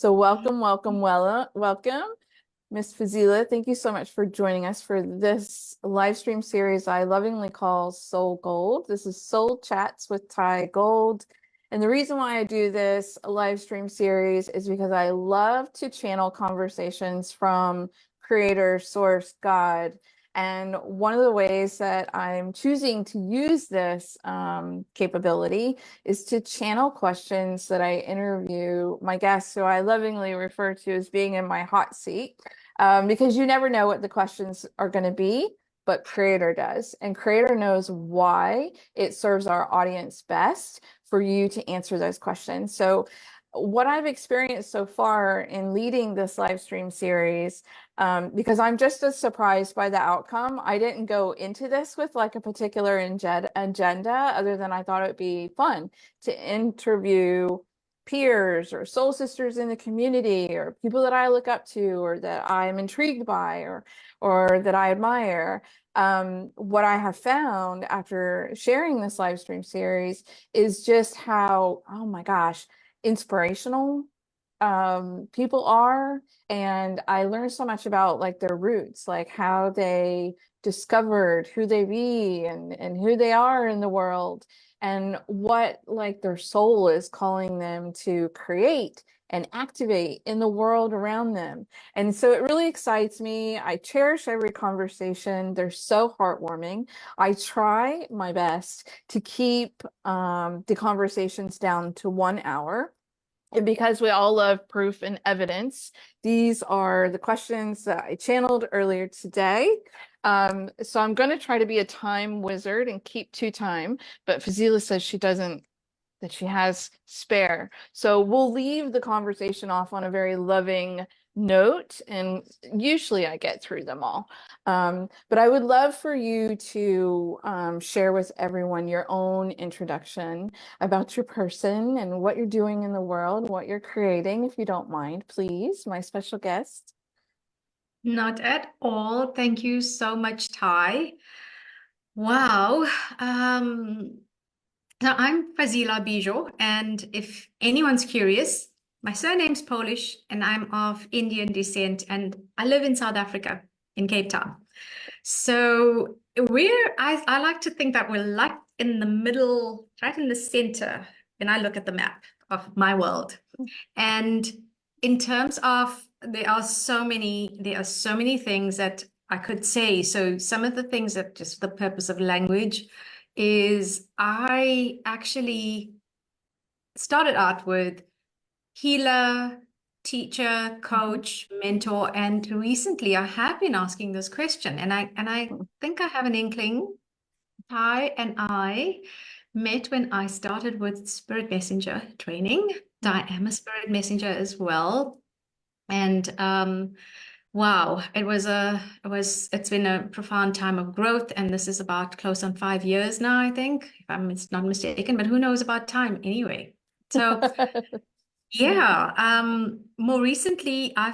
So welcome, Miss Fazila. Thank you so much for joining us for this live stream series I lovingly call Soul Gold. This is Soul Chats with Ty Gold. And the reason why I do this live stream series is because I love to channel conversations from Creator, Source, God. And one of the ways that I'm choosing to use this capability is to channel questions that I interview my guests, who I lovingly refer to as being in my hot seat, because you never know what the questions are going to be, but Creator does. And Creator knows why it serves our audience best for you to answer those questions. So what I've experienced so far in leading this live stream series, because I'm just as surprised by the outcome. I didn't go into this with like a particular agenda, other than I thought it would be fun to interview peers or soul sisters in the community, or people that I look up to, or that I'm intrigued by, or that I admire. What I have found after sharing this live stream series is just how, oh my gosh, inspirational people are. And I learned so much about like their roots, like how they discovered who they be and who they are in the world, and what like their soul is calling them to create and activate in the world around them. And so it really excites me. I cherish every conversation. They're so heartwarming. I try my best to keep the conversations down to 1 hour. And because we all love proof and evidence, these are the questions that I channeled earlier today. So I'm going to try to be a time wizard and keep to time, but Fazila says she doesn't, that she has spare. So we'll leave the conversation off on a very loving note, and usually I get through them all. But I would love for you to share with everyone your own introduction about your person and what you're doing in the world, what you're creating, if you don't mind, please, my special guest. Not at all. Thank you so much, Ty. Wow. So I'm Fazila Bizior, and if anyone's curious, my surname's Polish and I'm of Indian descent, and I live in South Africa, in Cape Town. So I like to think that we're like in the middle, right in the center, when I look at the map of my world. And in terms of, there are so many things that I could say. So some of the things that, just for the purpose of language, is I actually started out with healer, teacher, coach, mentor, and recently I have been asking this question, and I think I have an inkling. Ty and I met when I started with Spirit Messenger training. I am a Spirit Messenger as well. And wow, it's been a profound time of growth, and this is about close on 5 years now, I think, if I'm not mistaken, but who knows about time anyway. So yeah, more recently I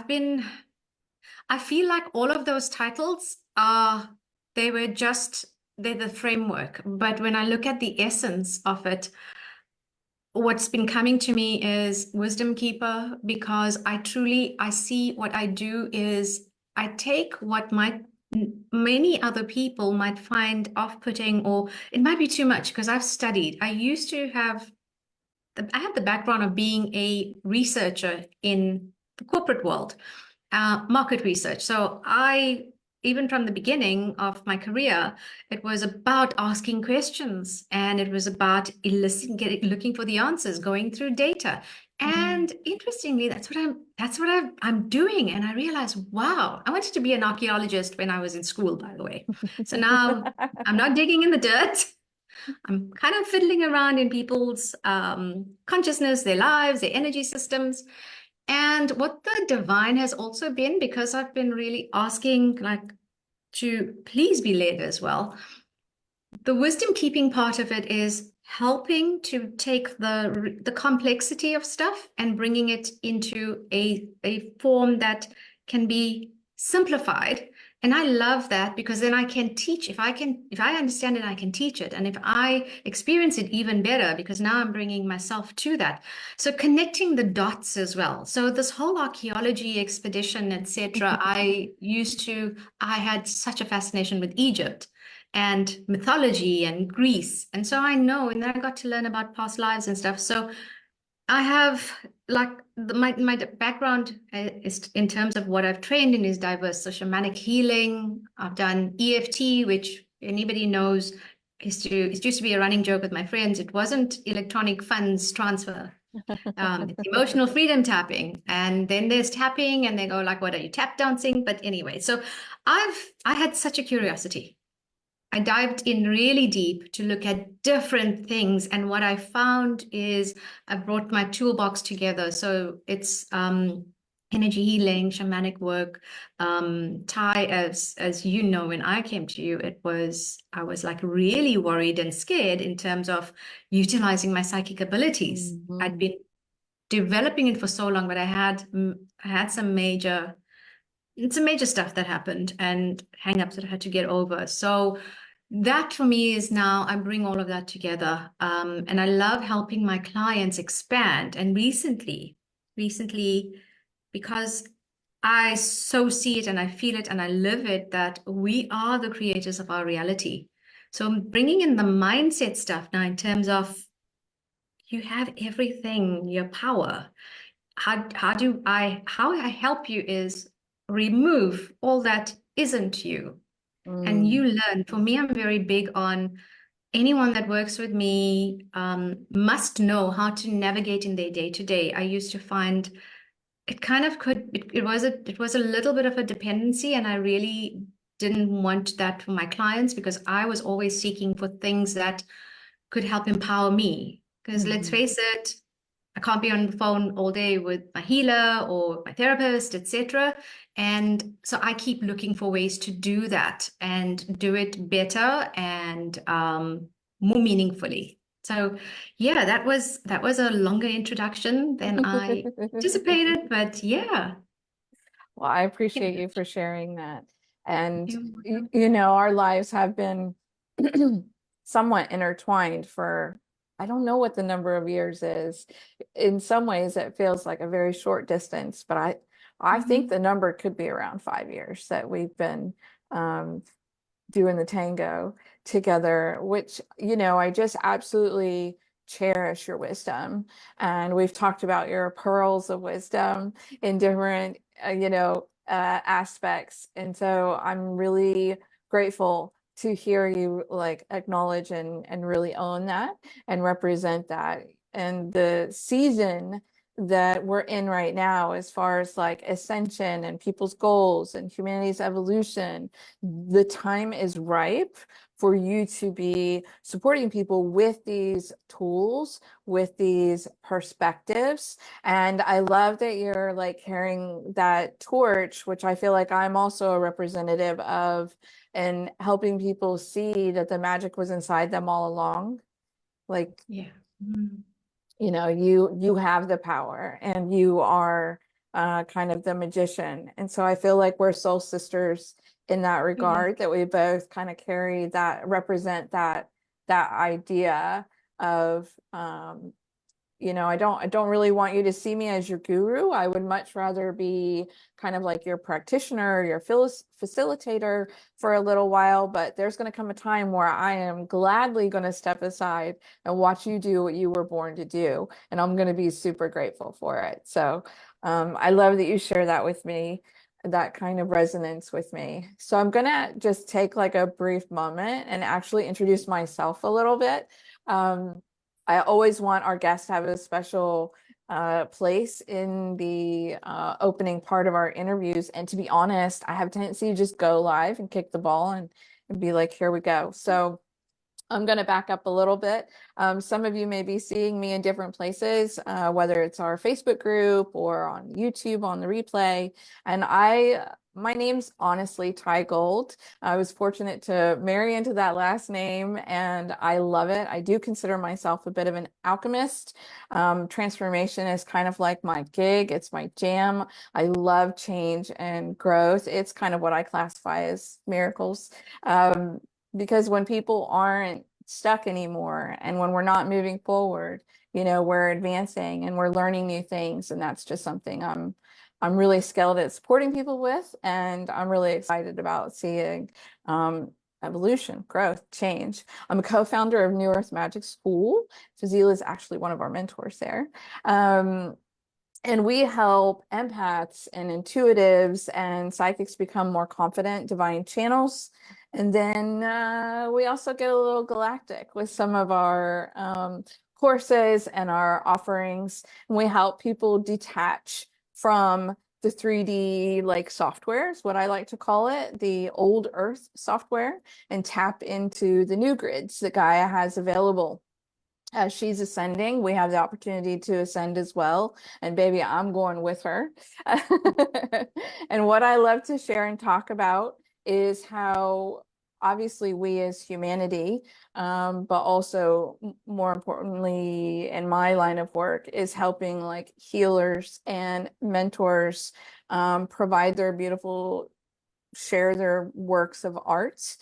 feel like all of those titles they're the framework, but when I look at the essence of it, what's been coming to me is wisdom keeper, because I see what I do is I take what many other people might find off-putting, or it might be too much, because I've studied. I have the background of being a researcher in the corporate world, market research. So even from the beginning of my career, it was about asking questions, and it was about looking for the answers, going through data. And interestingly, that's what I'm doing. And I realized, wow, I wanted to be an archaeologist when I was in school, by the way. So now I'm not digging in the dirt. I'm kind of fiddling around in people's consciousness, their lives, their energy systems. And what the divine has also been, because I've been really asking, like, to please be led as well. The wisdom keeping part of it is helping to take the complexity of stuff and bringing it into a form that can be simplified And I love that because then I can teach. If I understand it, I can teach it. And if I experience it even better, because now I'm bringing myself to that. So connecting the dots as well. So this whole archaeology expedition, etc. I had such a fascination with Egypt and mythology and Greece. And so I know, and then I got to learn about past lives and stuff. So I have like my background is in terms of what I've trained in is diverse. So shamanic healing. I've done EFT, which anybody knows it used to be a running joke with my friends. It wasn't electronic funds transfer. It's emotional freedom tapping. And then there's tapping, and they go like, "What are you tap dancing?" But anyway, so I had such a curiosity. I dived in really deep to look at different things. And what I found is I brought my toolbox together. So it's energy healing, shamanic work. Thai, as you know, when I came to you, I was like really worried and scared in terms of utilizing my psychic abilities. I'd been developing it for so long, but I had some major stuff that happened and hang-ups that I had to get over. So that for me is now I bring all of that together. And I love helping my clients expand. And recently, because I so see it and I feel it and I live it, that we are the creators of our reality. So I'm bringing in the mindset stuff now in terms of you have everything, your power. How I help you is remove all that isn't you, and you learn. For me, I'm very big on anyone that works with me must know how to navigate in their day to day. I used to find it kind of it was a little bit of a dependency, and I really didn't want that for my clients because I was always seeking for things that could help empower me. Because let's face it, I can't be on the phone all day with my healer or my therapist, etc. And so I keep looking for ways to do that and do it better and more meaningfully. So yeah, that was a longer introduction than I anticipated, but yeah. Well, I appreciate you for sharing that. And, You're welcome. you know, our lives have been somewhat intertwined for, I don't know what the number of years is. In some ways, it feels like a very short distance, but I think the number could be around 5 years that we've been doing the tango together, which, you know, I just absolutely cherish your wisdom. And we've talked about your pearls of wisdom in different, aspects. And so I'm really grateful to hear you like acknowledge and really own that and represent that. And the season that we're in right now, as far as like ascension and people's goals and humanity's evolution, the time is ripe for you to be supporting people with these tools, with these perspectives. And I love that you're like carrying that torch, which I feel like I'm also a representative of, and helping people see that the magic was inside them all along. Like, Yeah. you know, you have the power and you are kind of the magician. And so I feel like we're soul sisters in that regard, that we both kind of carry that, represent that idea of you know, I don't really want you to see me as your guru. I would much rather be kind of like your practitioner, your facilitator for a little while, but there's going to come a time where I am gladly going to step aside and watch you do what you were born to do. And I'm going to be super grateful for it. So I love that you share that with me, that kind of resonance with me. So I'm going to just take like a brief moment and actually introduce myself a little bit. I always want our guests to have a special place in the opening part of our interviews. And to be honest, I have a tendency to just go live and kick the ball and be like, here we go. So I'm going to back up a little bit. Some of you may be seeing me in different places, whether it's our Facebook group or on YouTube on the replay. And My name's honestly Ty Gold. I was fortunate to marry into that last name and I love it. I do consider myself a bit of an alchemist. Transformation is kind of like my gig, it's my jam. I love change and growth. It's kind of what I classify as miracles. Um, because when people aren't stuck anymore and when we're not moving forward, we're advancing and we're learning new things, and that's just something I'm really skilled at supporting people with, and I'm really excited about seeing evolution, growth, change. I'm a co-founder of New Earth Magic School. Fazila is actually one of our mentors there. And we help empaths and intuitives and psychics become more confident divine channels. And then we also get a little galactic with some of our courses and our offerings. And we help people detach from the 3D like software is what I like to call it, the old Earth software, and tap into the new grids that Gaia has available. As she's ascending, we have the opportunity to ascend as well. And baby, I'm going with her. And what I love to share and talk about is how obviously we as humanity, but also more importantly in my line of work is helping like healers and mentors provide their beautiful share their works of art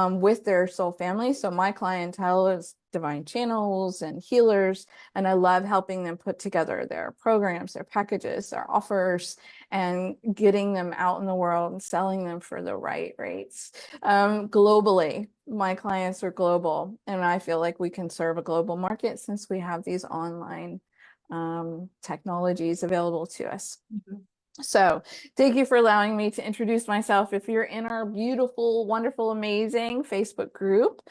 with their soul family. So my clientele is divine channels and healers, and I love helping them put together their programs, their packages, their offers, and getting them out in the world and selling them for the right rates. Globally, my clients are global, and I feel like we can serve a global market since we have these online technologies available to us. Mm-hmm. So thank you for allowing me to introduce myself. If you're in our beautiful, wonderful, amazing Facebook group,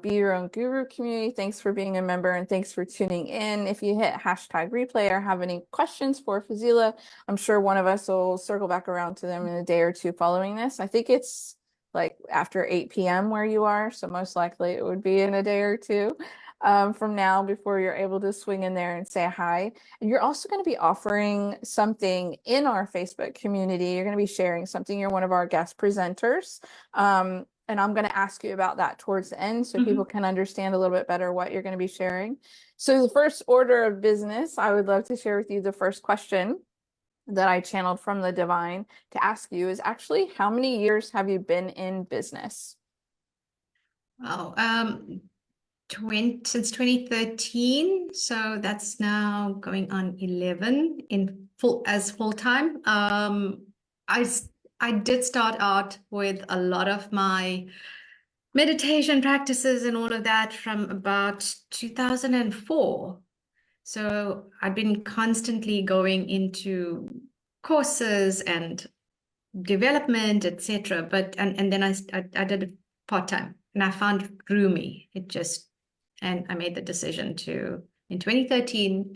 Be Your Own Guru community, thanks for being a member and thanks for tuning in. If you hit #replay or have any questions for Fazila, I'm sure one of us will circle back around to them in a day or two following this. I think it's like after 8 p.m. where you are, so most likely it would be in a day or two from now before you're able to swing in there and say hi. And you're also going to be offering something in our Facebook community. You're going to be sharing something. You're one of our guest presenters. And I'm going to ask you about that towards the end so people can understand a little bit better what you're going to be sharing. So the first order of business, I would love to share with you the first question that I channeled from the divine to ask you is actually, how many years have you been in business? Wow. Since 2013, so that's now going on 11 in full time. I did start out with a lot of my meditation practices and all of that from about 2004. So I've been constantly going into courses and development, etc. But and then I did it part-time, and I found grew me. And I made the decision to, in 2013,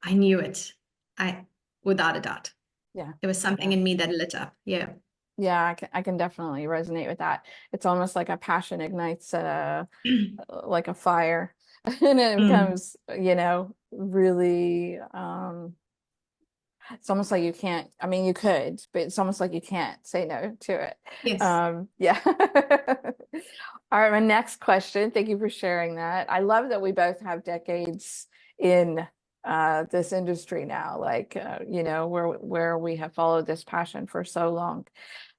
I knew it. Without a doubt. Yeah. There was something in me that lit up. Yeah. Yeah, I can definitely resonate with that. It's almost like a passion ignites like a fire and it becomes, really it's almost like you can't, I mean, you could, but it's almost like you can't say no to it. Yes. Yeah. All right, my next question. Thank you for sharing that. I love that we both have decades in this industry now, like, where we have followed this passion for so long.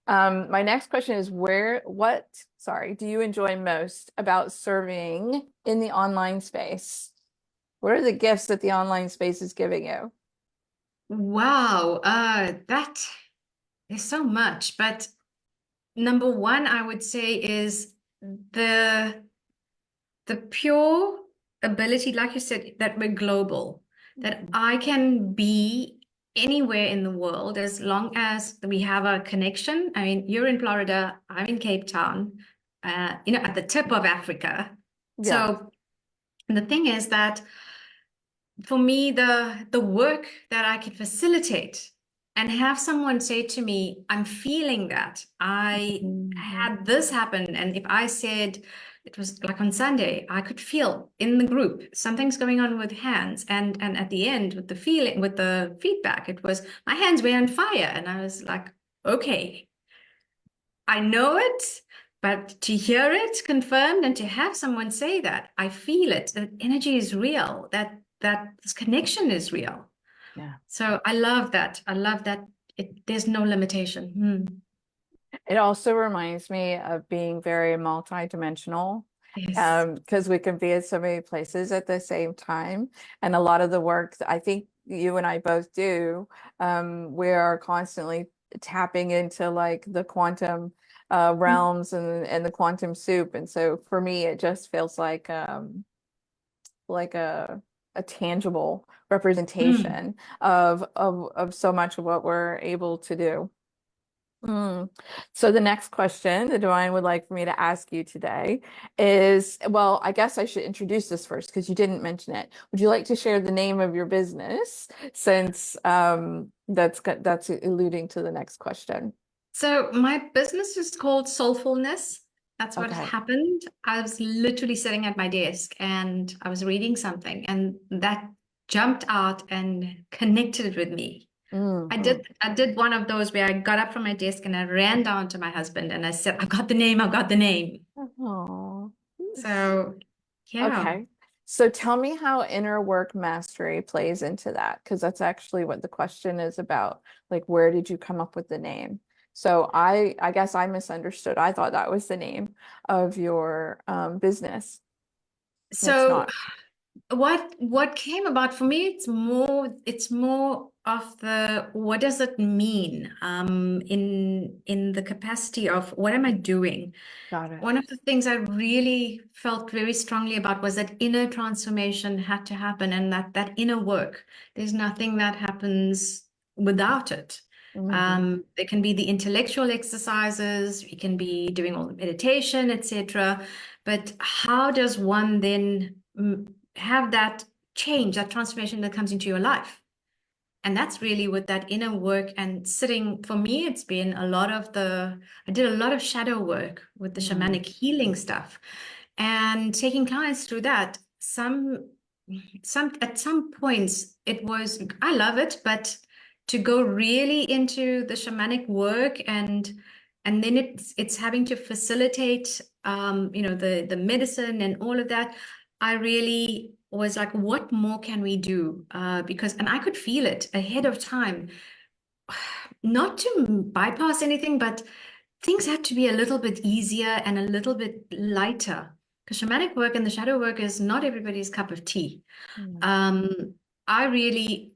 My next question is what do you enjoy most about serving in the online space? What are the gifts that the online space is giving you? Wow. That is so much, but number one, I would say is the pure ability, like you said, that we're global, that I can be anywhere in the world as long as we have a connection. I mean, you're in Florida, I'm in Cape Town, at the tip of Africa. Yeah. So the thing is that for me, the work that I can facilitate and have someone say to me, I'm feeling that I had this happen. And if I said, it was like on Sunday, I could feel in the group, something's going on with hands. And at the end, with the feeling, with the feedback, it was, my hands were on fire. And I was like, okay, I know it, but to hear it confirmed and to have someone say that, I feel it, that energy is real, that this connection is real. Yeah. So I love that. I love that there's no limitation. It also reminds me of being very multidimensional, Yes. because we can be in so many places at the same time. And a lot of the work that I think you and I both do, we are constantly tapping into like the quantum realms and the quantum soup. And so for me, it just feels like a tangible Mm. representation of so much of what we're able to do. So the next question the divine would like for me to ask you today is, well, I guess I should introduce this first because you didn't mention it. Would you like to share the name of your business since that's alluding to the next question? So my business is called Soulfulness. That's what Okay. happened. I was literally sitting at my desk and I was reading something, and that jumped out and connected with me. Hmm. I did one of those where I got up from my desk and I ran down to my husband and I said, "I got the name, I got the name." Oh. So yeah. Okay. So tell me how inner work mastery plays into that, because that's actually what the question is about. Like, where did you come up with the name? So I guess I misunderstood. I thought that was the name of your business. It's So not. what came about for me, it's more of the what does it mean in the capacity of what am I doing? Got it. One of the things I really felt very strongly about was that inner transformation had to happen, and that inner work, there's nothing that happens without it. Hmm. There can be the intellectual exercises, you can be doing all the meditation, etc. But how does one then have that change, that transformation that comes into your life? And that's really with that inner work and sitting. For me, it's been I did a lot of shadow work with the Mm. shamanic healing stuff and taking clients through that. At some points it was, I love it, but to go really into the shamanic work and then it's having to facilitate the medicine and all of that. I really was like, what more can we do? Because and I could feel it ahead of time, not to bypass anything, but things had to be a little bit easier and a little bit lighter. Because shamanic work and the shadow work is not everybody's cup of tea. Mm. Um, I really,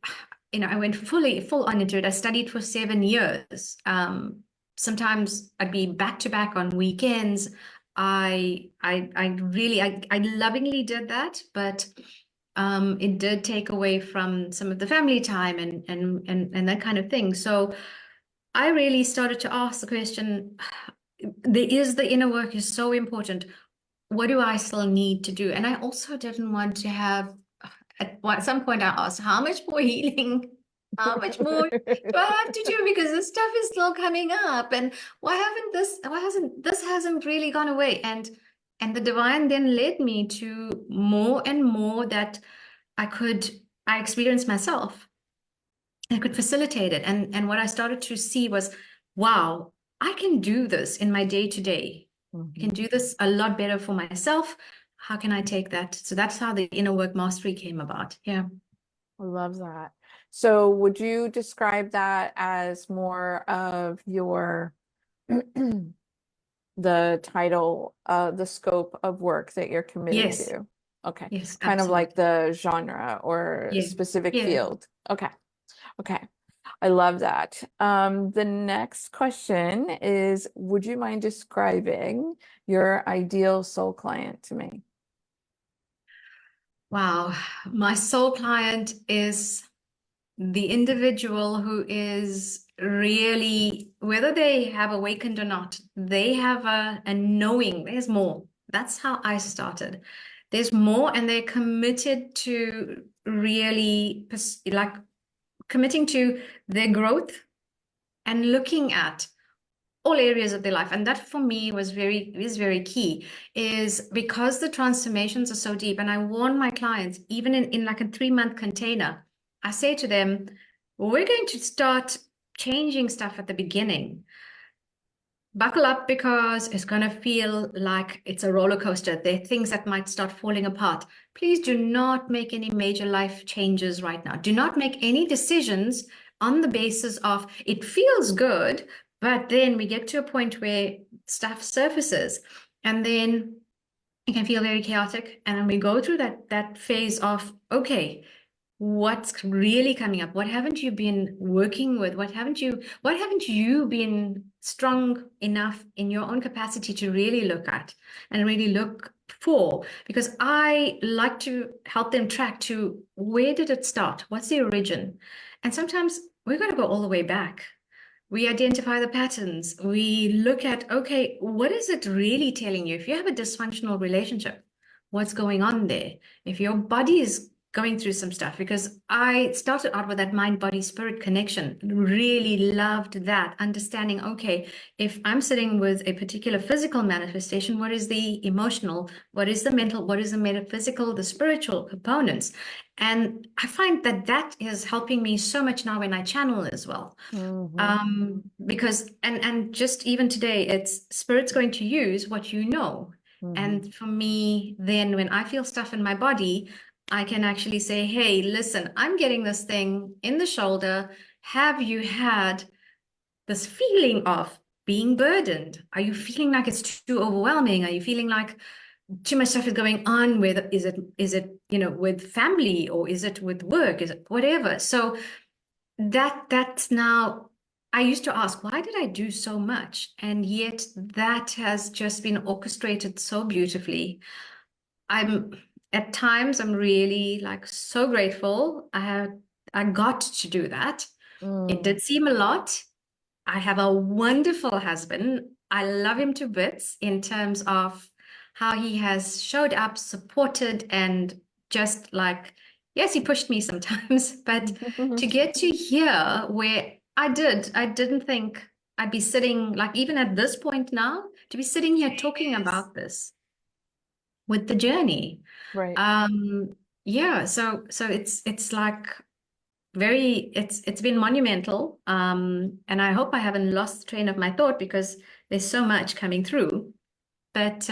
I went full on into it. I studied for 7 years. Sometimes I'd be back to back on weekends. I lovingly did that, but it did take away from some of the family time and that kind of thing. So I really started to ask the question, the inner work is so important. What do I still need to do? And I also didn't want to have, some point I asked, how much more healing, how much more do I have to do? Because this stuff is still coming up. And why hasn't hasn't really gone away? And the divine then led me to more and more that I experienced myself. I could facilitate it. And what I started to see was, wow, I can do this in my day to day. I can Mhm. do this a lot better for myself. How can I take that? So that's how the inner work mastery came about. Yeah. I love that. So would you describe that as more of your the title, the scope of work that you're committed Yes. to? Okay. Yes, Kind of like absolutely. the genre or Yeah. specific Yeah. field. Okay. Okay. I love that. The next question is, would you mind describing your ideal soul client to me? Wow. My soul client is the individual who is really, whether they have awakened or not, they have a knowing there's more. That's how I started. There's more, and they're committed to really, like, committing to their growth and looking at all areas of their life. And that for me is very key, is because the transformations are so deep. And I warn my clients, even in like a 3-month container, I say to them, we're going to start changing stuff at the beginning, buckle up, because it's going to feel like it's a roller coaster. There are things that might start falling apart. Please do not make any major life changes right now. Do not make any decisions on the basis of it feels good, but then we get to a point where stuff surfaces, and then it can feel very chaotic. And then we go through that phase of, okay, what's really coming up? What haven't you been working with? What haven't you been strong enough in your own capacity to really look at and really look for? Because I like to help them track to, where did it start? What's the origin? And sometimes we're going to go all the way back. We identify the patterns. We look at, okay, what is it really telling you? If you have a dysfunctional relationship, what's going on there? If your body is going through some stuff, because I started out with that mind, body, spirit connection, really loved that, understanding, okay, if I'm sitting with a particular physical manifestation, what is the emotional, what is the mental, what is the metaphysical, the spiritual components? And I find that that is helping me so much now when I channel as well. Because and just even today, it's spirit's going to use what you know. And for me, then when I feel stuff in my body, I can actually say, hey, listen, I'm getting this thing in the shoulder. Have you had this feeling of being burdened? Are you feeling like it's too overwhelming? Are you feeling like too much stuff is going on with, is it, with family, or is it with work? Is it whatever? So that's now, I used to ask, why did I do so much? And yet that has just been orchestrated so beautifully. At times I'm really like so grateful I got to do that. It did seem a lot. I have a wonderful husband. I love him to bits in terms of how he has showed up, supported, and just like, yes, he pushed me sometimes, but to get to here where I didn't think I'd be sitting, like even at this point now, to be sitting here talking about this with the journey. Right. Yeah, so it's like it's been monumental. And I hope I haven't lost the train of my thought, because there's so much coming through. But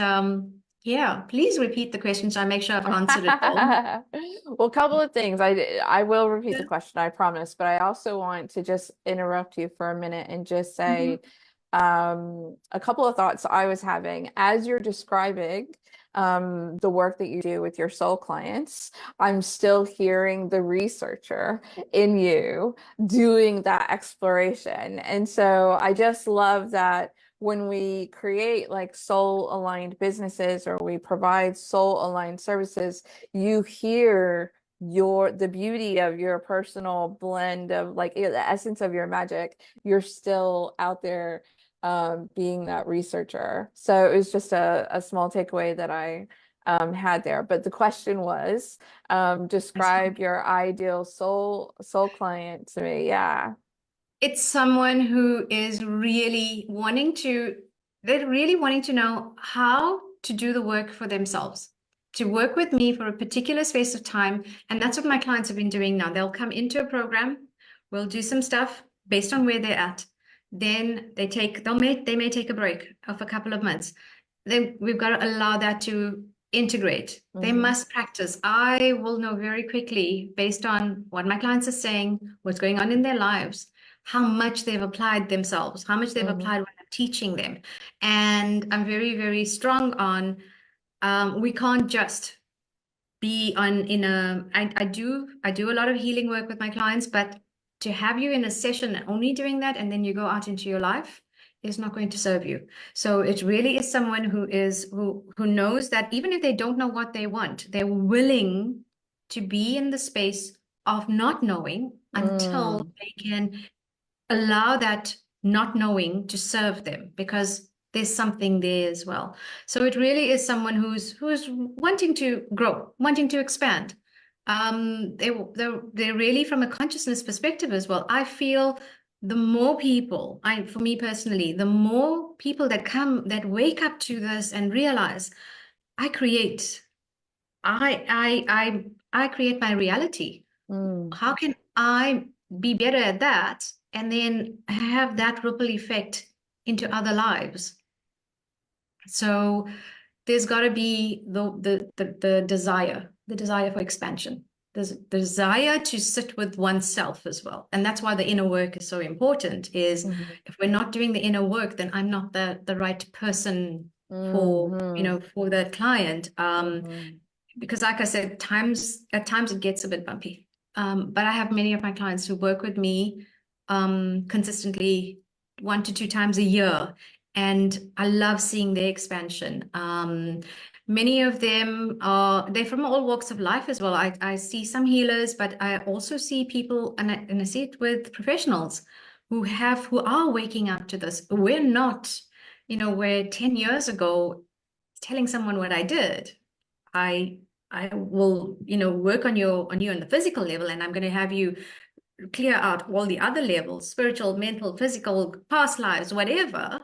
yeah, please repeat the question so I make sure I've answered it all. Well, a couple of things. I will repeat the Yeah. question, I promise, but I also want to just interrupt you for a minute and just Mhm. say a couple of thoughts I was having as you're describing the work that you do with your soul clients. I'm still hearing the researcher in you doing that exploration. And so I just love that when we create like soul aligned businesses or we provide soul aligned services, you hear the beauty of your personal blend of like the essence of your magic. You're still out there being that researcher. So it was just a small takeaway that I had there. But the question was, describe your ideal soul client to me. Yeah. It's someone who is they're really wanting to know how to do the work for themselves, to work with me for a particular space of time. And that's what my clients have been doing now. They'll come into a program, we'll do some stuff based on where they're at. Then they may take a break of a couple of months. Then we've got to allow that to integrate. They must practice. I will know very quickly, based on what my clients are saying, what's going on in their lives, how much they've applied themselves, how much they've applied when I'm teaching them. And I'm very, very strong on we can't just be I do a lot of healing work with my clients, but to have you in a session only doing that and then you go out into your life is not going to serve you. So it really is someone who knows that even if they don't know what they want, they're willing to be in the space of not knowing until they can allow that not knowing to serve them, because there's something there as well. So it really is someone who's wanting to grow, wanting to expand. They're really from a consciousness perspective as well. I feel the more people, for me personally, the more people that wake up to this and realize I create, I create my reality. How can I be better at that and then have that ripple effect into other lives. So there's got to be the desire for expansion. There's the desire to sit with oneself as well. And that's why the inner work is so important, is if we're not doing the inner work, then I'm not the right person for, for that client. Because like I said, at times it gets a bit bumpy. But I have many of my clients who work with me consistently 1 to 2 times a year. And I love seeing their expansion. Many of them they're from all walks of life as well. I see some healers, but I also see people, and I see it with professionals who are waking up to this. We're not, where 10 years ago, telling someone what I did, I will, work on you on the physical level, and I'm going to have you clear out all the other levels, spiritual, mental, physical, past lives, whatever.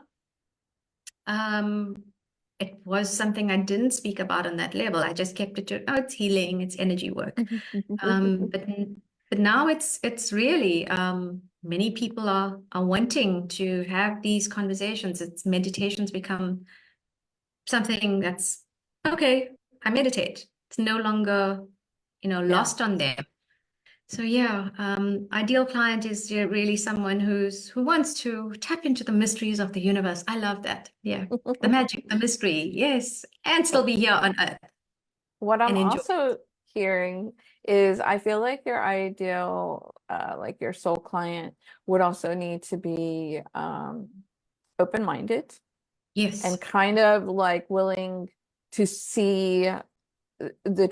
It was something I didn't speak about on that level. I just kept it to, oh, it's healing, it's energy work. But now it's really, many people are wanting to have these conversations. It's meditations become something that's, okay, I meditate. It's no longer, lost on them. So yeah, ideal client is really someone who wants to tap into the mysteries of the universe. I love that. Yeah, the magic, the mystery, yes, and still be here on Earth. What I'm and enjoy. also hearing is I feel like your ideal, like your soul client would also need to be open-minded Yes. and kind of like willing to see the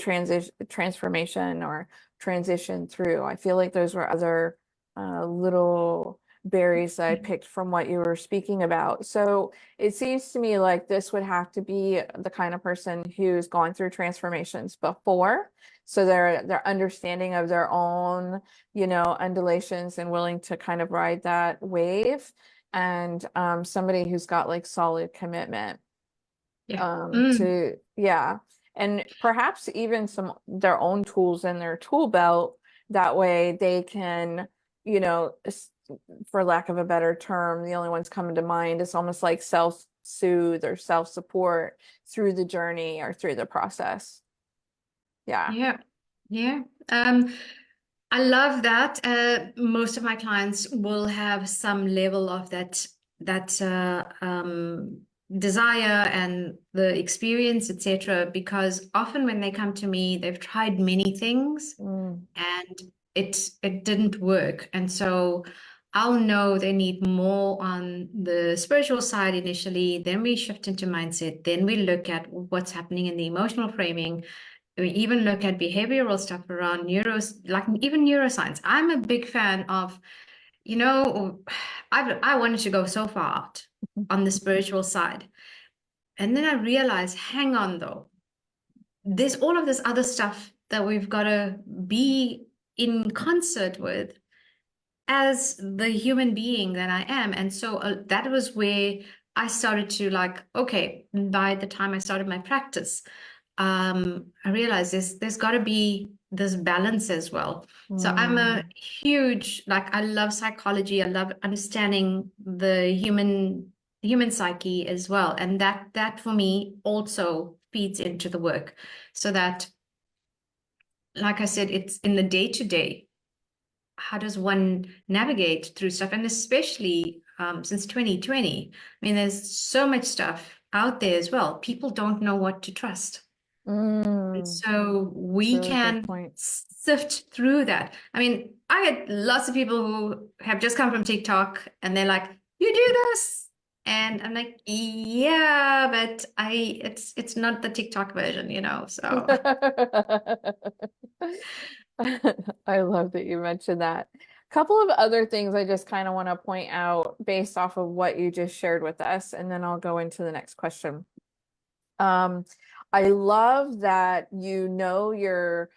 transformation or transition through. I feel like those were other little berries that I picked from what you were speaking about. So it seems to me like this would have to be the kind of person who's gone through transformations before. So they're understanding of their own, undulations and willing to kind of ride that wave. And somebody who's got like solid commitment to, and perhaps even their own tools in their tool belt. That way they can, for lack of a better term, the only ones coming to mind is almost like self-soothe or self-support through the journey or through the process. Yeah. I love that. Most of my clients will have some level of that desire and the experience, etc. Because often when they come to me, they've tried many things and it didn't work. And so I'll know they need more on the spiritual side initially. Then we shift into mindset. Then we look at what's happening in the emotional framing. We even look at behavioral stuff around like even neuroscience. I'm a big fan of, I wanted to go so far out on the spiritual side. And then I realized, hang on though, there's all of this other stuff that we've got to be in concert with as the human being that I am. And so that was where I started to like, okay, by the time I started my practice, I realized there's got to be this balance as well. So I'm a huge, like, I love psychology. I love understanding the human psyche as well. And that for me also feeds into the work, so that, like I said, it's in the day-to-day. How does one navigate through stuff? And especially since 2020, I mean, there's so much stuff out there as well. People don't know what to trust. So we can sift through that. I mean, I get lots of people who have just come from TikTok and they're like, you do this? And I'm like, yeah, but it's not the TikTok version, so. I love that you mentioned that. A couple of other things I just kind of want to point out based off of what you just shared with us, and then I'll go into the next question. I love that your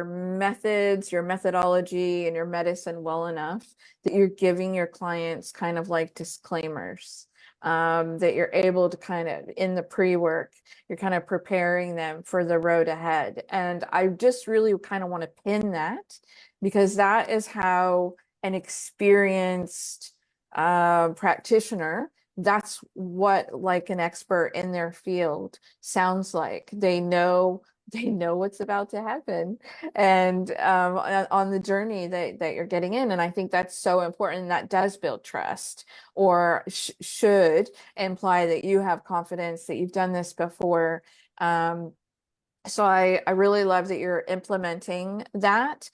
methods, your methodology, and your medicine well enough that you're giving your clients kind of like disclaimers. That you're able to kind of, in the pre-work, you're kind of preparing them for the road ahead. And I just really kind of want to pin that, because that is how an experienced practitioner, that's what like an expert in their field sounds like. They know what's about to happen, and on the journey that you're getting in. And I think that's so important. And that does build trust, or should imply that you have confidence that you've done this before. So I really love that you're implementing that.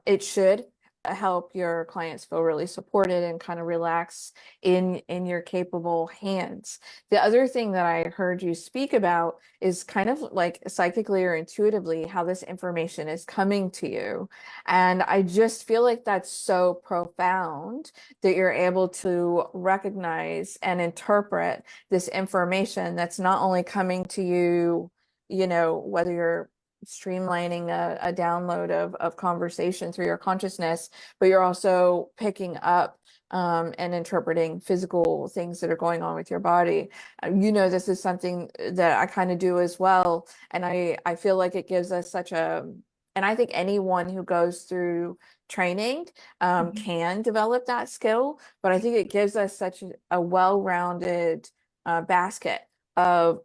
It should help your clients feel really supported and kind of relax in your capable hands. The other thing that I heard you speak about is kind of like psychically or intuitively how this information is coming to you. And I just feel like that's so profound that you're able to recognize and interpret this information that's not only coming to you, whether you're streamlining a download of conversation through your consciousness, but you're also picking up and interpreting physical things that are going on with your body. This is something that I kind of do as well. And I feel like it gives us and I think anyone who goes through training can develop that skill, but I think it gives us such a well-rounded basket of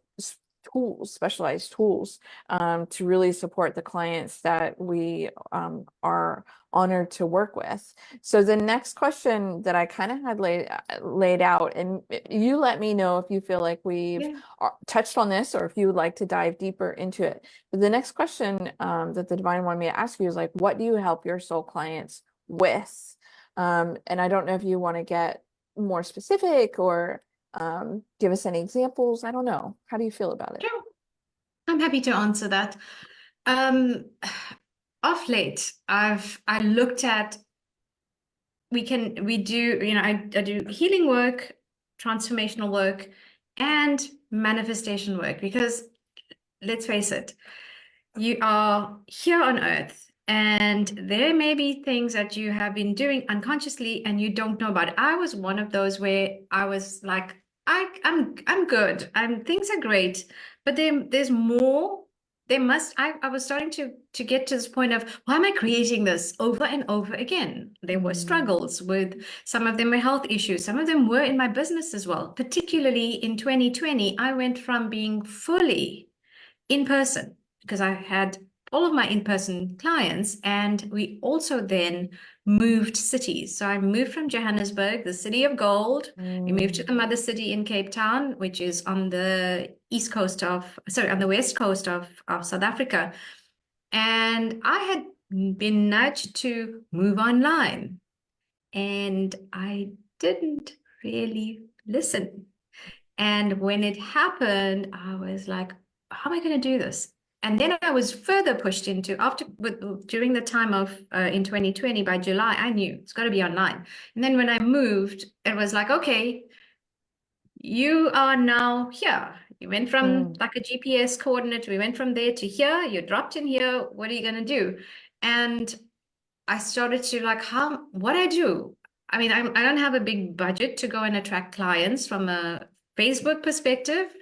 tools, specialized tools, to really support the clients that we are honored to work with. So the next question that I kind of had laid out, and you let me know if you feel like we've touched on this or if you would like to dive deeper into it. But the next question that the divine wanted me to ask you is like, what do you help your soul clients with? And I don't know if you want to get more specific or give us any examples. I don't know. How do you feel about it? Sure. I'm happy to answer that. Of late, I looked at, we do, I do healing work, transformational work, and manifestation work, because let's face it, you are here on earth and there may be things that you have been doing unconsciously and you don't know about it. I was one of those where I was like, I'm good. Things are great, but there's more. I was starting to get to this point of, why am I creating this over and over again? There were struggles with, some of them were health issues. Some of them were in my business as well. Particularly in 2020, I went from being fully in person, because I had all of my in-person clients, and we also then moved cities. So I moved from Johannesburg, the city of gold. We moved to the mother city in Cape Town, which is on the on the west coast of South Africa. And I had been nudged to move online, and I didn't really listen. And when it happened, I was like, how am I going to do this? And then I was further pushed into, during the time of in 2020, by July, I knew it's got to be online. And then when I moved, it was like, okay, you are now here. You went from like a GPS coordinate, we went from there to here, you dropped in here, what are you going to do? And I started to like, what I do? I mean, I don't have a big budget to go and attract clients from a Facebook perspective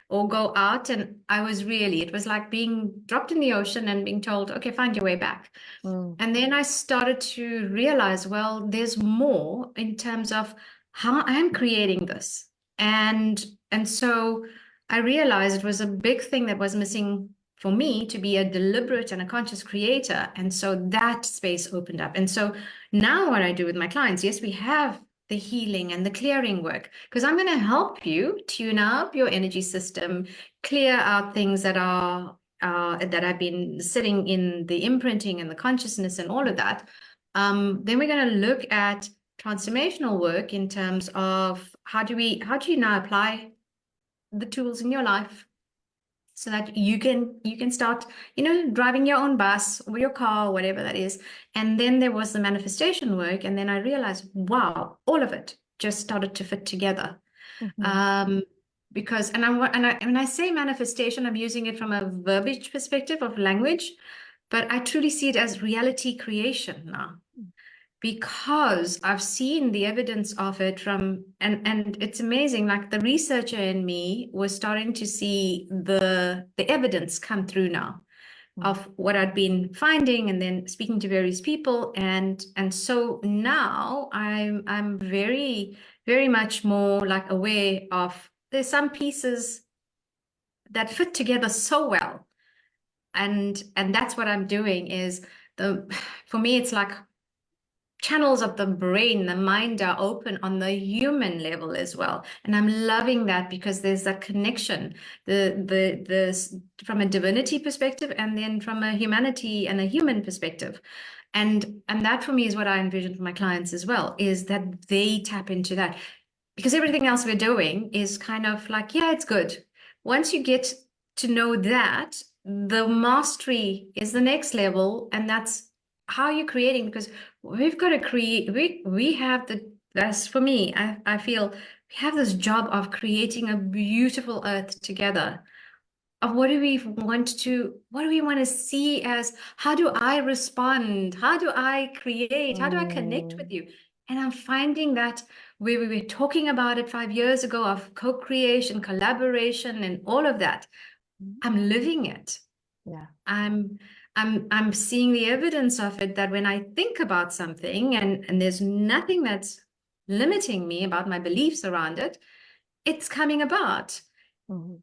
or go out. And it was like being dropped in the ocean and being told, okay, find your way back. And then I started to realize, well, there's more in terms of how I'm creating this. And so I realized it was a big thing that was missing for me, to be a deliberate and a conscious creator. And so that space opened up. And so now what I do with my clients, yes, we have the healing and the clearing work, because I'm going to help you tune up your energy system, clear out things that that have been sitting in the imprinting and the consciousness and all of that. Then we're going to look at transformational work in terms of how do you now apply the tools in your life so that you can start, driving your own bus or your car or whatever that is. And then there was the manifestation work, and then I realized, wow, all of it just started to fit together. Because when I say manifestation, I'm using it from a verbiage perspective of language, but I truly see it as reality creation now, because I've seen the evidence of it and it's amazing. Like, the researcher in me was starting to see the evidence come through now. of what I'd been finding, and then speaking to various people, and so now I'm very, very much more like aware of there's some pieces that fit together so well, and that's what I'm doing is for me it's like channels of the brain, the mind are open on the human level as well. And I'm loving that because there's that connection, the from a divinity perspective and then from a humanity and a human perspective. And that for me is what I envision for my clients as well, is that they tap into that. Because everything else we're doing is kind of like, yeah, it's good. Once you get to know that, the mastery is the next level, and that's how you're creating, because we've got to create, we have that's for me, I feel we have this job of creating a beautiful earth together, of what do we want to see, as how do I respond, how do I create, how do I connect with you? And I'm finding that where we were talking about it 5 years ago of co-creation, collaboration, and all of that, I'm living it. Yeah. I'm seeing the evidence of it, that when I think about something and there's nothing that's limiting me about my beliefs around it, it's coming about.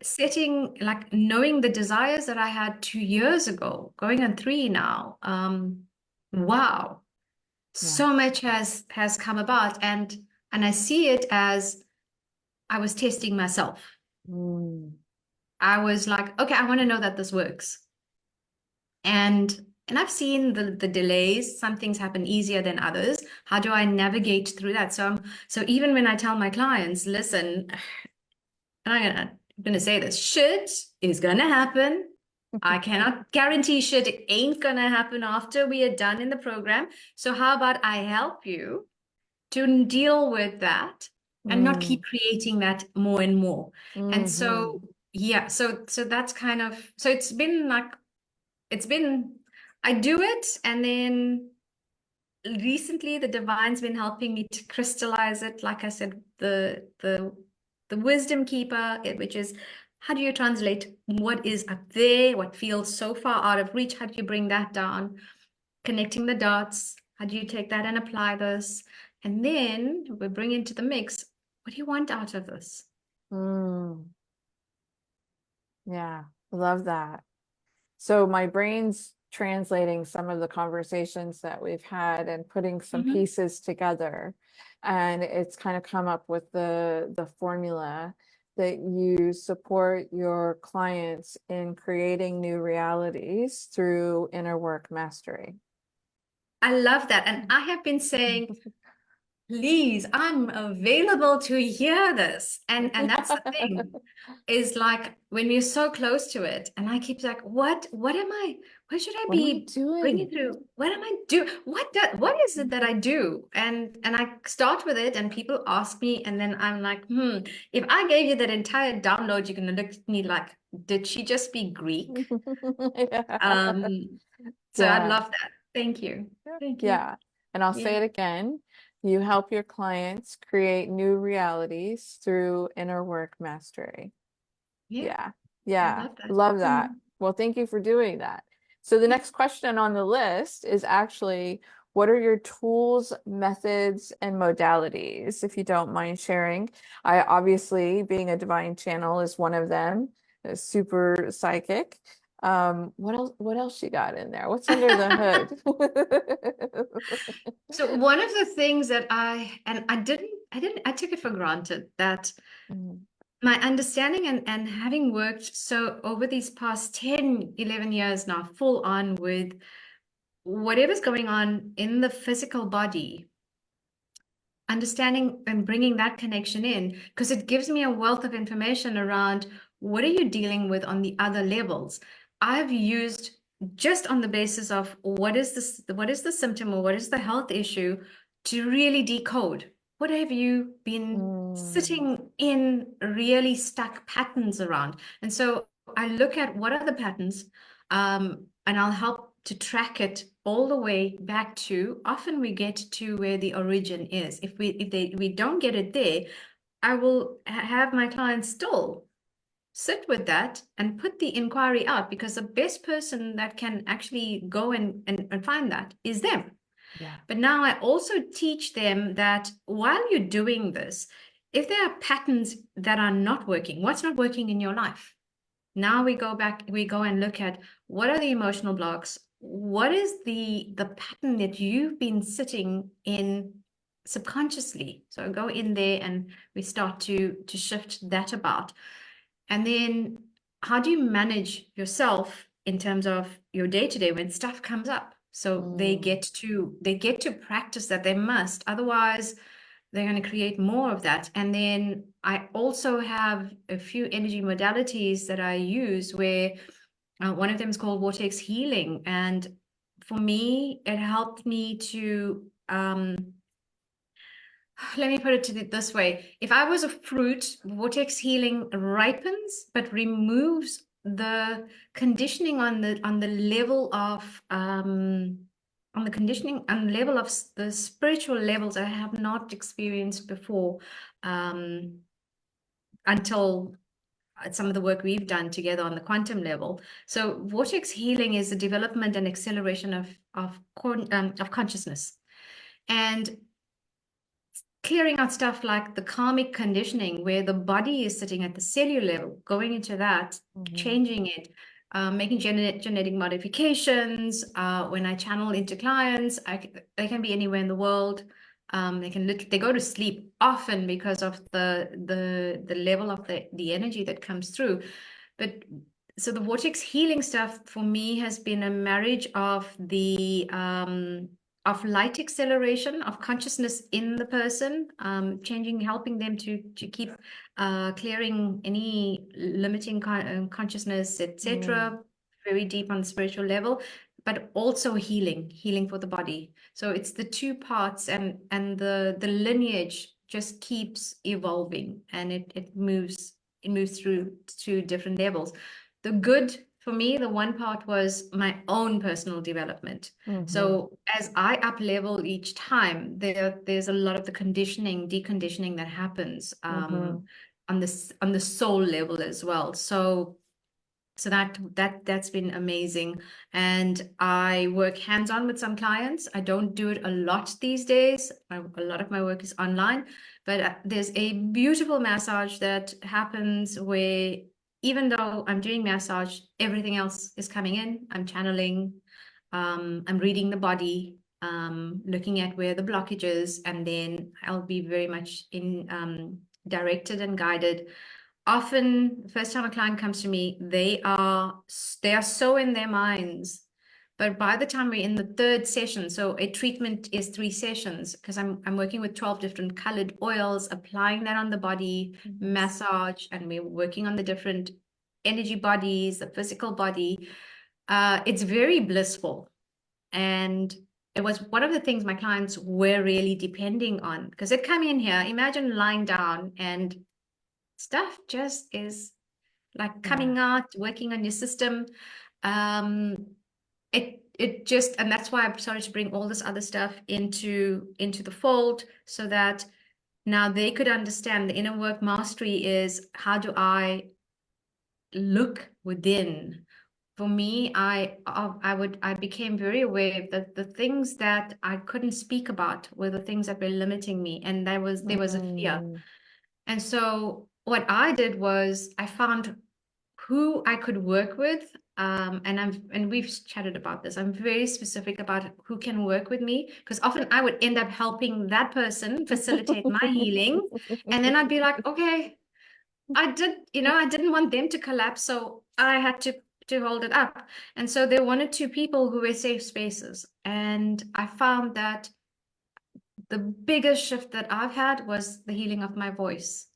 Setting, like knowing the desires that I had 2 years ago, going on 3 now. Wow. So much has come about, and I see it as I was testing myself. I was like, okay, I want to know that this works. And I've seen the delays. Some things happen easier than others. How do I navigate through that? So even when I tell my clients, listen, and I'm gonna say this, shit is gonna happen. I cannot guarantee shit ain't gonna happen after we are done in the program. So how about I help you to deal with that and not keep creating that more and more. And so, yeah, so that's kind of, so it's been like, I do it, and then recently the divine's been helping me to crystallize it. Like I said, the wisdom keeper, which is, how do you translate what is up there, what feels so far out of reach? How do you bring that down? Connecting the dots. How do you take that and apply this? And then we bring into the mix, what do you want out of this? Yeah, love that. So my brain's translating some of the conversations that we've had and putting some pieces together. And it's kind of come up with the formula that you support your clients in creating new realities through inner work mastery. I love that. And I have been saying, please, I'm available to hear this. And that's the thing, is like when we're so close to it, and I keep like, what should I be bringing through? What am I doing? What is it that I do? And I start with it, and people ask me, and then I'm like, if I gave you that entire download, you're gonna look at me like, did she just speak Greek? So I'd love that. Thank you. Thank you. Yeah. And I'll say it again. You help your clients create new realities through inner work mastery. Yeah. Love that. Well, thank you for doing that. So the next question on the list is actually, what are your tools, methods, and modalities, if you don't mind sharing? I obviously, being a divine channel is one of them, a super psychic. What else you got in there? What's under the hood? So one of the things that I took it for granted that my understanding and having worked so over these past 10, 11 years now, full on with whatever's going on in the physical body, understanding and bringing that connection in, because it gives me a wealth of information around what are you dealing with on the other levels. I've used, just on the basis of what is the symptom or what is the health issue, to really decode what have you been sitting in really stuck patterns around. And so I look at what are the patterns, and I'll help to track it all the way back to, often we get to where the origin is. If we don't get it there, I will have my clients still sit with that and put the inquiry out, because the best person that can actually go and find that is them. Yeah. But now I also teach them that while you're doing this, if there are patterns that are not working, what's not working in your life? Now we go back, we go and look at what are the emotional blocks? What is the pattern that you've been sitting in subconsciously? So go in there and we start to shift that about. And then how do you manage yourself in terms of your day-to-day when stuff comes up? So they get to practice that. They must, otherwise they're going to create more of that. And then I also have a few energy modalities that I use, where one of them is called vortex healing. And for me, it helped me to let me put it this way. If I was a fruit, vortex healing ripens, but removes the conditioning on the level of on the conditioning on level of the spiritual levels I have not experienced before, until some of the work we've done together on the quantum level. So vortex healing is the development and acceleration of consciousness, and clearing out stuff like the karmic conditioning, where the body is sitting at the cellular level, going into that, changing it, making genetic modifications. When I channel into clients, they can be anywhere in the world. They go to sleep often because of the level of the energy that comes through. But so the vortex healing stuff for me has been a marriage of the of light acceleration of consciousness in the person, helping them to keep clearing any limiting consciousness, etc. Very deep on the spiritual level, but also healing for the body. So it's the two parts, and the lineage just keeps evolving, and it moves through to different levels. The good for me, the one part was my own personal development. So as I up level each time, there's a lot of the deconditioning that happens on the soul level as well. So that's been amazing. And I work hands-on with some clients. I don't do it a lot these days. A lot of my work is online, but there's a beautiful massage that happens where even though I'm doing massage, everything else is coming in. I'm channeling, I'm reading the body, looking at where the blockage is, and then I'll be very much directed and guided. Often, the first time a client comes to me, they are so in their minds. But by the time we're in the third session, so a treatment is 3 sessions, because I'm working with 12 different colored oils, applying that on the body, massage, and we're working on the different energy bodies, the physical body. It's very blissful. And it was one of the things my clients were really depending on, because they'd come in here, imagine lying down and stuff just is like coming out, working on your system. It just, and that's why I started to bring all this other stuff into the fold, so that now they could understand the inner work mastery is, how do I look within? For me, I became very aware that the things that I couldn't speak about were the things that were limiting me, and there was a fear. And so what I did was I found who I could work with. And we've chatted about this. I'm very specific about who can work with me, because often I would end up helping that person facilitate my healing. And then I'd be like, okay, I didn't want them to collapse, so I had to hold it up. And so there were 1 or 2 people who were safe spaces. And I found that the biggest shift that I've had was the healing of my voice.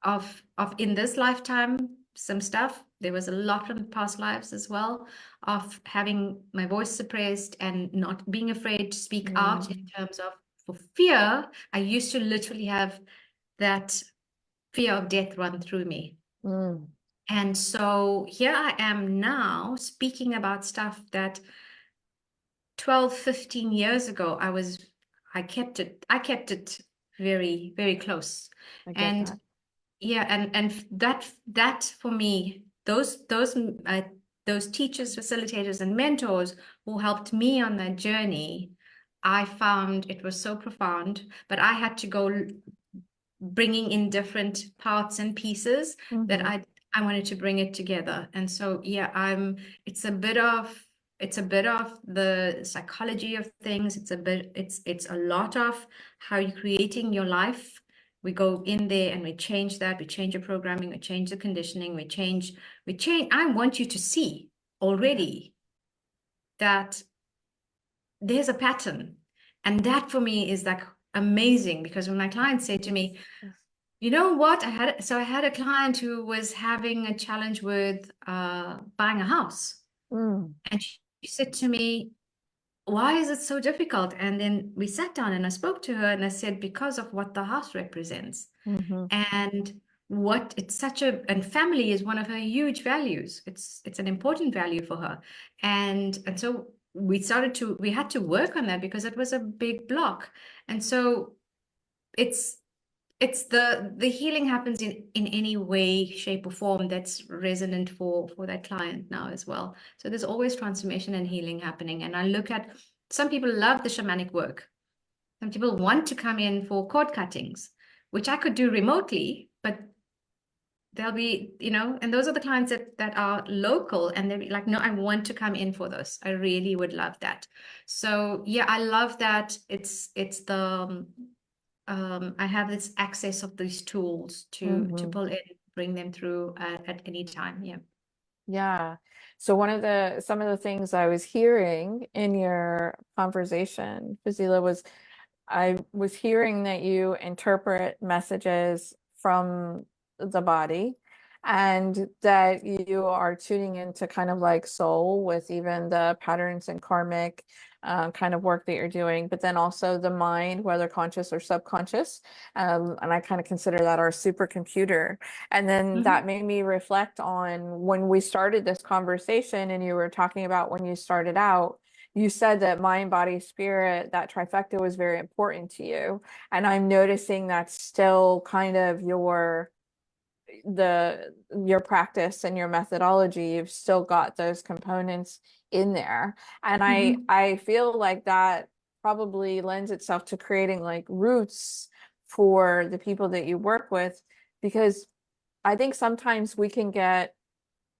Of in this lifetime, some stuff. There was a lot from past lives as well, of having my voice suppressed and not being afraid to speak out in terms of, for fear. I used to literally have that fear of death run through me. And so here I am now speaking about stuff that 12, 15 years ago, I kept it very, very close. And Yeah, and that for me, those teachers, facilitators, and mentors who helped me on that journey, I found it was so profound. But I had to go bringing in different parts and pieces that Mm-hmm. I wanted to bring it together. And so yeah, it's a bit of the psychology of things. It's a lot of how you're creating your life. We go in there and we change that, we change the programming, we change the conditioning, we change. I want you to see already that there's a pattern. And that for me is like amazing, because when my clients say to me, Yes. you know what? I had a client who was having a challenge with buying a house. Mm. And she said to me, why is it so difficult? And then we sat down and I spoke to her and I said, because of what the house represents. Mm-hmm. And what it's such a and family is one of her huge values. It's an important value for her. And so we had to work on that because it was a big block. And so it's it's the healing happens in any way, shape, or form that's resonant for that client now as well. So there's always transformation and healing happening. And I look at some people love the shamanic work. Some people want to come in for cord cuttings, which I could do remotely, but they'll be, and those are the clients that are local and they're like, no, I want to come in for this. I really would love that. So yeah, I love that it's the I have this access of these tools to Mm-hmm. pull in, bring them through at any time. Yeah. Yeah. So some of the things I was hearing in your conversation, Fazila, was I was hearing that you interpret messages from the body and that you are tuning into kind of like soul with even the patterns and karmic kind of work that you're doing, but then also the mind, whether conscious or subconscious. And I kind of consider that our supercomputer. And then Mm-hmm. that made me reflect on when we started this conversation and you were talking about when you started out, you said that mind, body, spirit, that trifecta was very important to you. And I'm noticing that's still kind of your practice and your methodology. You've still got those components in there. And Mm-hmm. I feel like that probably lends itself to creating like roots for the people that you work with, because I think sometimes we can get,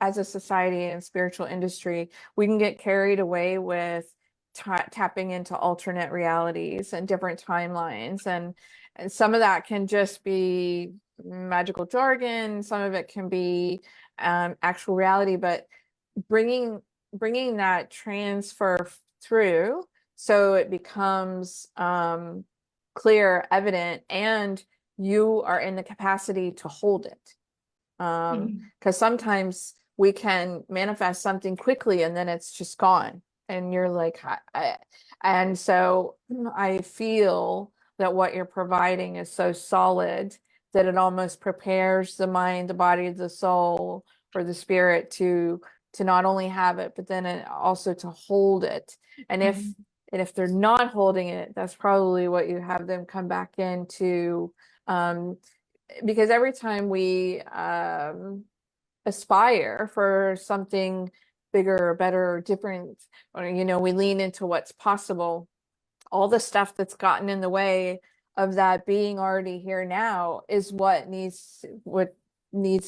as a society and spiritual industry, we can get carried away with tapping into alternate realities and different timelines. And some of that can just be magical jargon. Some of it can be actual reality, but bringing that transfer through so it becomes clear, evident, and you are in the capacity to hold it. Mm-hmm. Because sometimes we can manifest something quickly and then it's just gone. And you're like, and so I feel that what you're providing is so solid that it almost prepares the mind, the body, the soul, or the spirit to not only have it, but then also to hold it. And Mm-hmm. if they're not holding it, that's probably what you have them come back into. Because every time we aspire for something bigger or better or different, or we lean into what's possible, all the stuff that's gotten in the way of that being already here now is what needs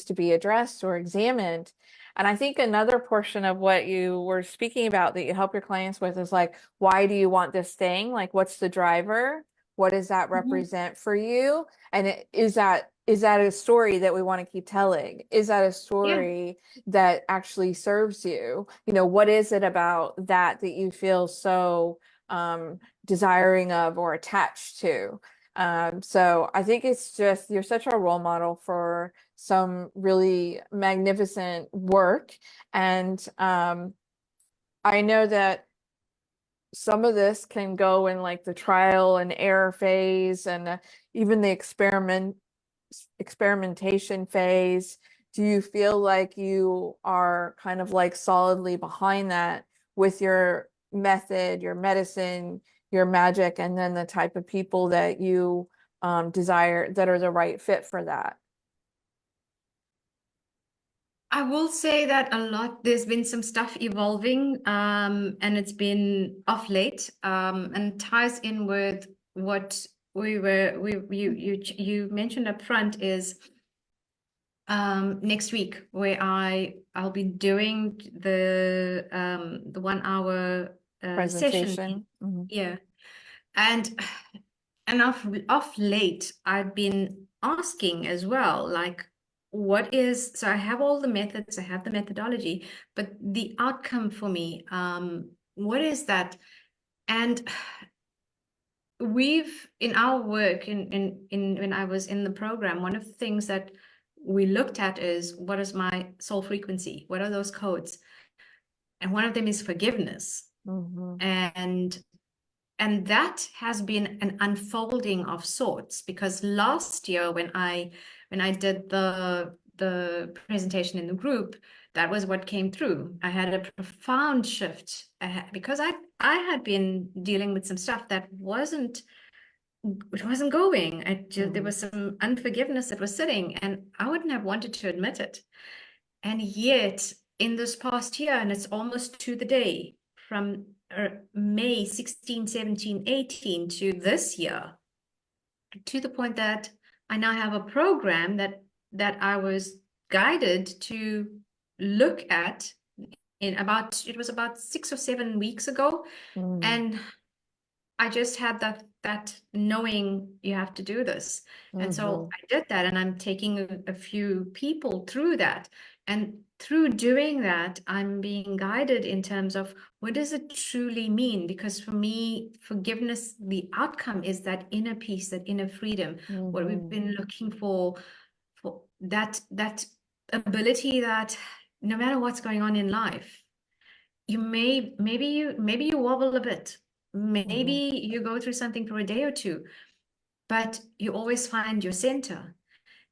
to be addressed or examined. And I think another portion of what you were speaking about that you help your clients with is like, why do you want this thing? Like, what's the driver? What does that Mm-hmm. represent for you? And is that a story that we want to keep telling? Is that a Yeah. story that actually serves you? What is it about that you feel so desiring of or attached to? So I think it's just, you're such a role model for some really magnificent work. And I know that some of this can go in like the trial and error phase and even the experimentation phase. Do you feel like you are kind of like solidly behind that with your method, your medicine, your magic, and then the type of people that you desire that are the right fit for that? I will say that a lot, there's been some stuff evolving, and it's been off late, and ties in with what you mentioned up front is next week where I'll be doing the 1 hour session. Presentation. Mhm. Yeah. And off late, I've been asking as well, like, what is, so I have all the methods, I have the methodology, but the outcome for me, what is that? And we've, in our work, in when I was in the program, one of the things that we looked at is, what is my soul frequency? What are those codes? And one of them is forgiveness. Mhm. And that has been an unfolding of sorts, because last year when I did the presentation in the group, that was what came through. I had a profound shift because I had been dealing with some stuff that wasn't going. There was some unforgiveness that was sitting, and I wouldn't have wanted to admit it. And yet, in this past year, and it's almost to the day, from May 16, 17, 18 to this year, to the point that I now have a program that I was guided to look at it was about 6 or 7 weeks ago. Mm. And I just had that knowing you have to do this. And so I did that, and I'm taking a few people through that. And through doing that, I'm being guided in terms of, what does it truly mean? Because for me, forgiveness, the outcome is that inner peace, that inner freedom, what we've been looking for that ability that no matter what's going on in life, maybe you wobble a bit. Maybe you go through something for a day or two, but you always find your center.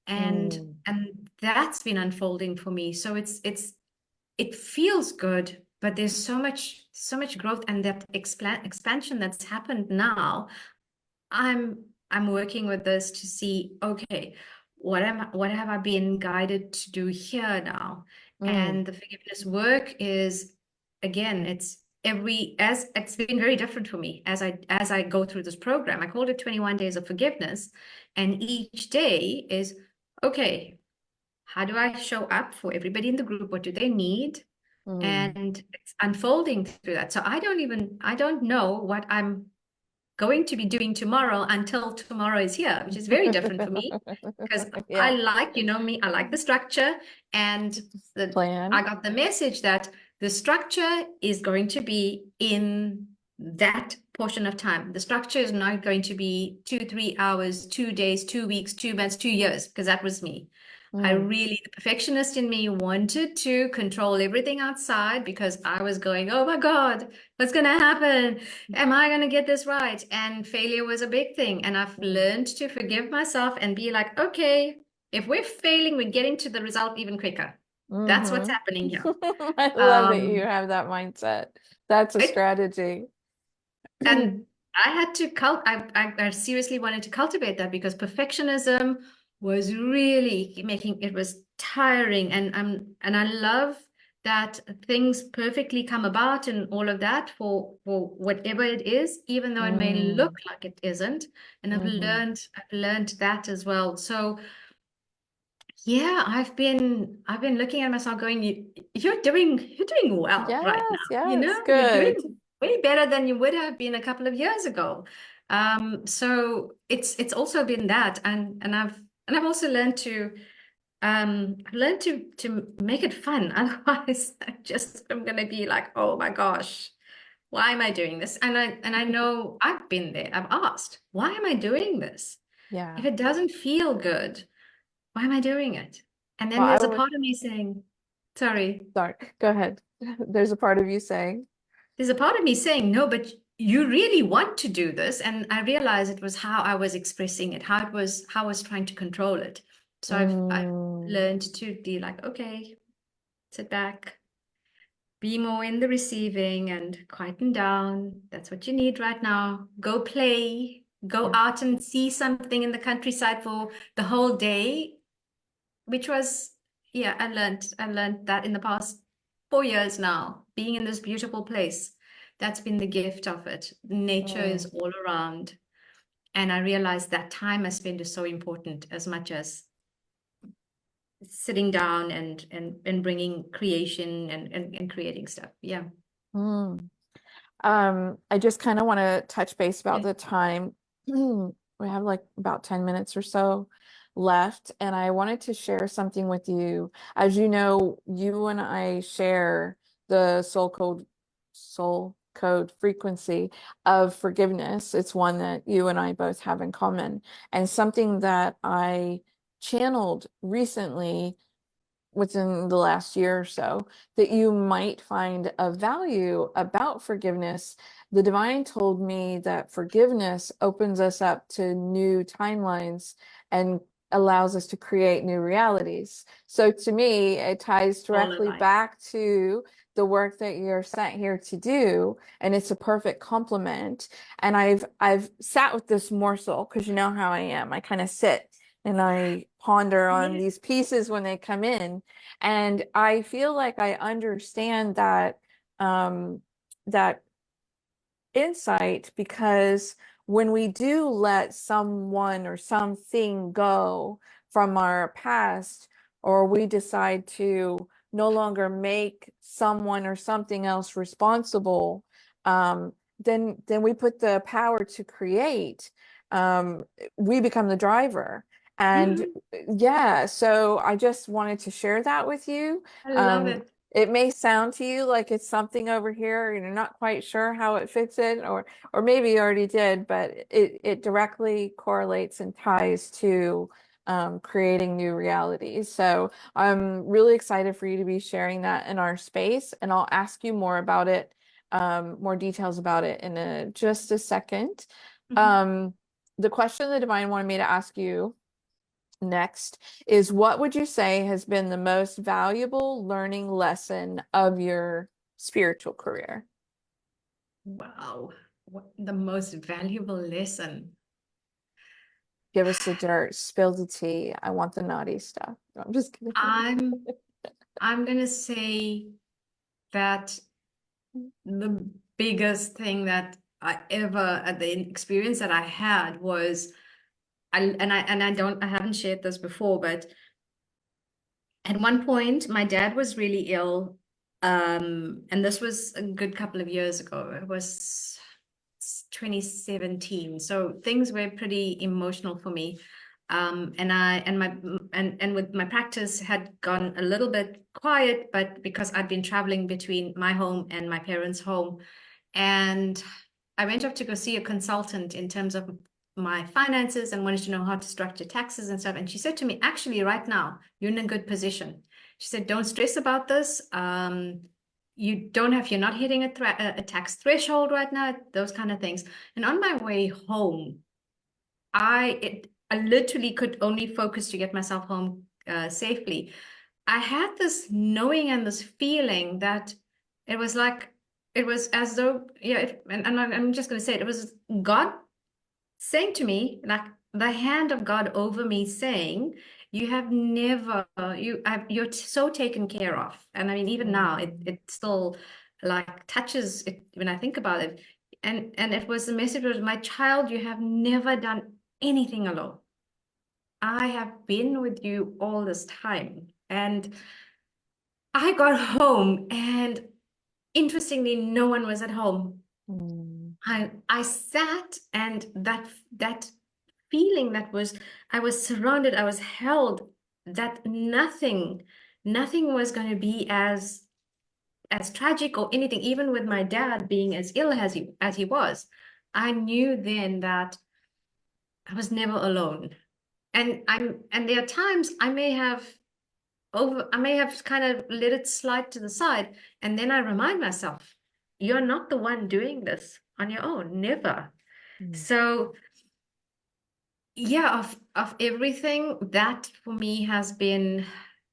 And that's been unfolding for me. So it feels good, but there's so much growth, and that expansion that's happened now. I'm working with this to see, okay, what have I been guided to do here now? And the forgiveness work is, again, it's been very different for me as I go through this program. I called it 21 days of forgiveness, and each day is, okay, how do I show up for everybody in the group? What do they need? And it's unfolding through that. So I don't know what I'm going to be doing tomorrow until tomorrow is here, which is very different for me, because Yeah. I like, me, I like the structure, and Plan. I got the message that the structure is going to be in that portion of time. The structure is not going to be 2-3 hours, 2 days, 2 weeks, 2 months, 2 years, because that was me. The perfectionist in me wanted to control everything outside, because I was going, oh my God, what's going to happen? Am I going to get this right? And failure was a big thing. And I've learned to forgive myself and be like, okay, if we're failing, we're getting to the result even quicker. That's what's happening here. I love that you have that mindset. That's a strategy. And I had to I seriously wanted to cultivate that, because perfectionism was really making it was tiring, and I love that things perfectly come about and all of that for whatever it is, even though it may look like it isn't. And I've learned that as well. So yeah, I've been looking at myself going, you're doing well right now. Yes, You're good. doing way better than you would have been a couple of years ago. So it's also been that, and I've also learned to make it fun. Otherwise, I'm gonna be like, oh my gosh, why am I doing this? And I know I've been there. I've asked, why am I doing this? Yeah. If it doesn't feel good, why am I doing it? And then Well, there's a part of me saying, sorry, sorry, go ahead. There's a part of you saying, there's a part of me saying, no, but you really want to do this. And I realized it was how I was expressing it, how I was trying to control it. So I've learned to be like, okay, sit back, be more in the receiving and quieten down. That's what you need right now. Go play, go out and see something in the countryside for the whole day, which was yeah, I learned that in the past 4 years now, being in this beautiful place, that's been the gift of it. Nature is Mm. all around. And I realized that time I spend is so important as much as sitting down and bringing creation and creating stuff. Yeah. Mm. I just kind of want to touch base about Yeah. the time. We have like about 10 minutes or so left, and I wanted to share something with you. As you know, you and I share the soul code frequency of forgiveness. It's one that you and I both have in common, and something that I channeled recently within the last year or so that you might find of value about forgiveness. The divine told me that forgiveness opens us up to new timelines and allows us to create new realities. So to me, it ties All directly alive. back to the work that you're sent here to do, and it's a perfect complement. And I've sat with this morsel because you know how I am. I kind of sit and I ponder on Yeah. these pieces when they come in. And I feel like I understand that insight, because when we do let someone or something go from our past, or we decide to no longer make someone or something else responsible, then we put the power to create. Um, we become the driver. And Mhm. yeah, so I just wanted to share that with you. I love Um, it. it may sound to you like it's something over here and you're not quite sure how it fits in, or maybe you already did, but it directly correlates and ties to creating new realities. So I'm really excited for you to be sharing that in our space, and I'll ask you more about it, more details about it in just a second. Mhm. Um, the question the divine wanted me to ask you next is, what would you say has been the most valuable learning lesson of your spiritual career? Wow. What the most valuable lesson? Give us the dirt, spill the tea. I want the naughty stuff. No, I'm just kidding. I'm I'm gonna say that the biggest thing that the experience that I had was I haven't shared this before, but at one point my dad was really ill, and this was a good couple of years ago. It was 2017, so things were pretty emotional for me. And I and my and with my practice had gone a little bit quiet, but because I'd been traveling between my home and my parents' home, and I went off to go see a consultant in terms of my finances and wanted to know how to structure taxes and stuff. And she said to me, actually, right now, you're in a good position. She said, don't stress about this. You're not hitting a tax threshold right now, those kind of things. And on my way home, I literally could only focus to get myself home safely. I had this knowing and this feeling that it was like, it was as though, yeah, and I'm just going to say it was God saying to me, like the hand of God over me saying, you have never, you're so taken care of. And I mean, even now, it still like touches it when I think about it. And it was the message was, my child, you have never done anything alone. I have been with you all this time. And I got home, and interestingly, no one was at home. Mm. I sat, and that feeling that was, I was surrounded, I was held, that nothing was going to be as tragic or anything, even with my dad being as ill as he was. I knew then that I was never alone. And there are times I may have kind of let it slide to the side. And then I remind myself, you're not the one doing this on your own, never. Mm. So, yeah, of everything, that for me has been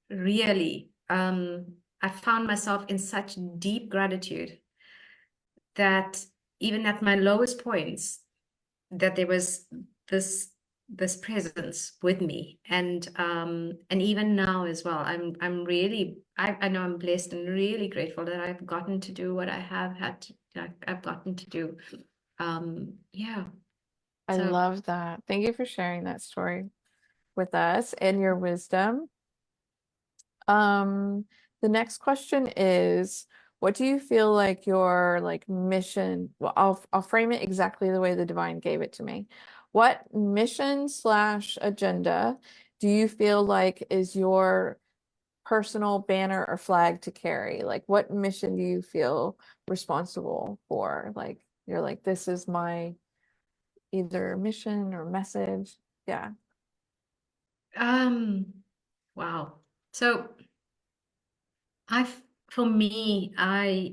really, I found myself in such deep gratitude that even at my lowest points, that there was this this presence with me, and even now as well, I'm really, I know I'm blessed and really grateful that I've gotten to do what I have had to, I've gotten to do. Yeah. I So love that. Thank you for sharing that story with us and your wisdom. Um, the next question is, what do you feel like your like mission? Well, I'll frame it exactly the way the divine gave it to me. What mission slash agenda do you feel like is your personal banner or flag to carry? Like, what mission do you feel responsible for? Like, you're like, this is my either mission or message. Yeah. wow. So I've for me, I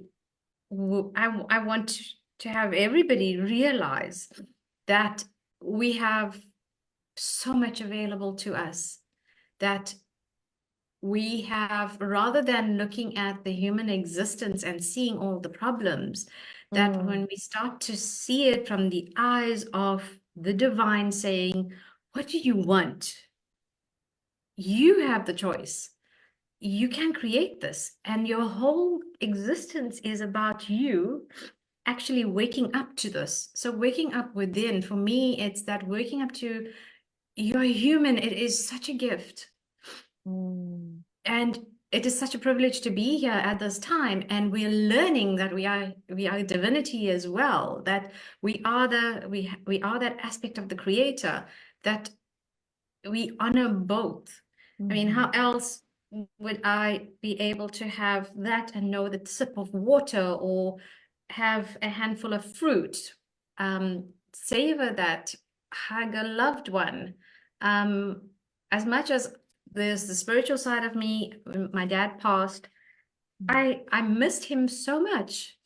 want to have everybody realize that we have so much available to us, that we have, rather than looking at the human existence and seeing all the problems, that Mm, when we start to see it from the eyes of the divine saying, what do you want? You have the choice. You can create this, and your whole existence is about you actually waking up to this. So waking up within, for me, it's that waking up to you're human. It is such a gift. mm, And it is such a privilege to be here at this time. And we're learning that we are divinity as well, that we are that aspect of the creator, that we honor both. I mean, how mhm, else would I be able to have that and know the sip of water, or have a handful of fruit, savor that, hug a loved one? As much as there's the spiritual side of me, when my dad passed, I missed him so much,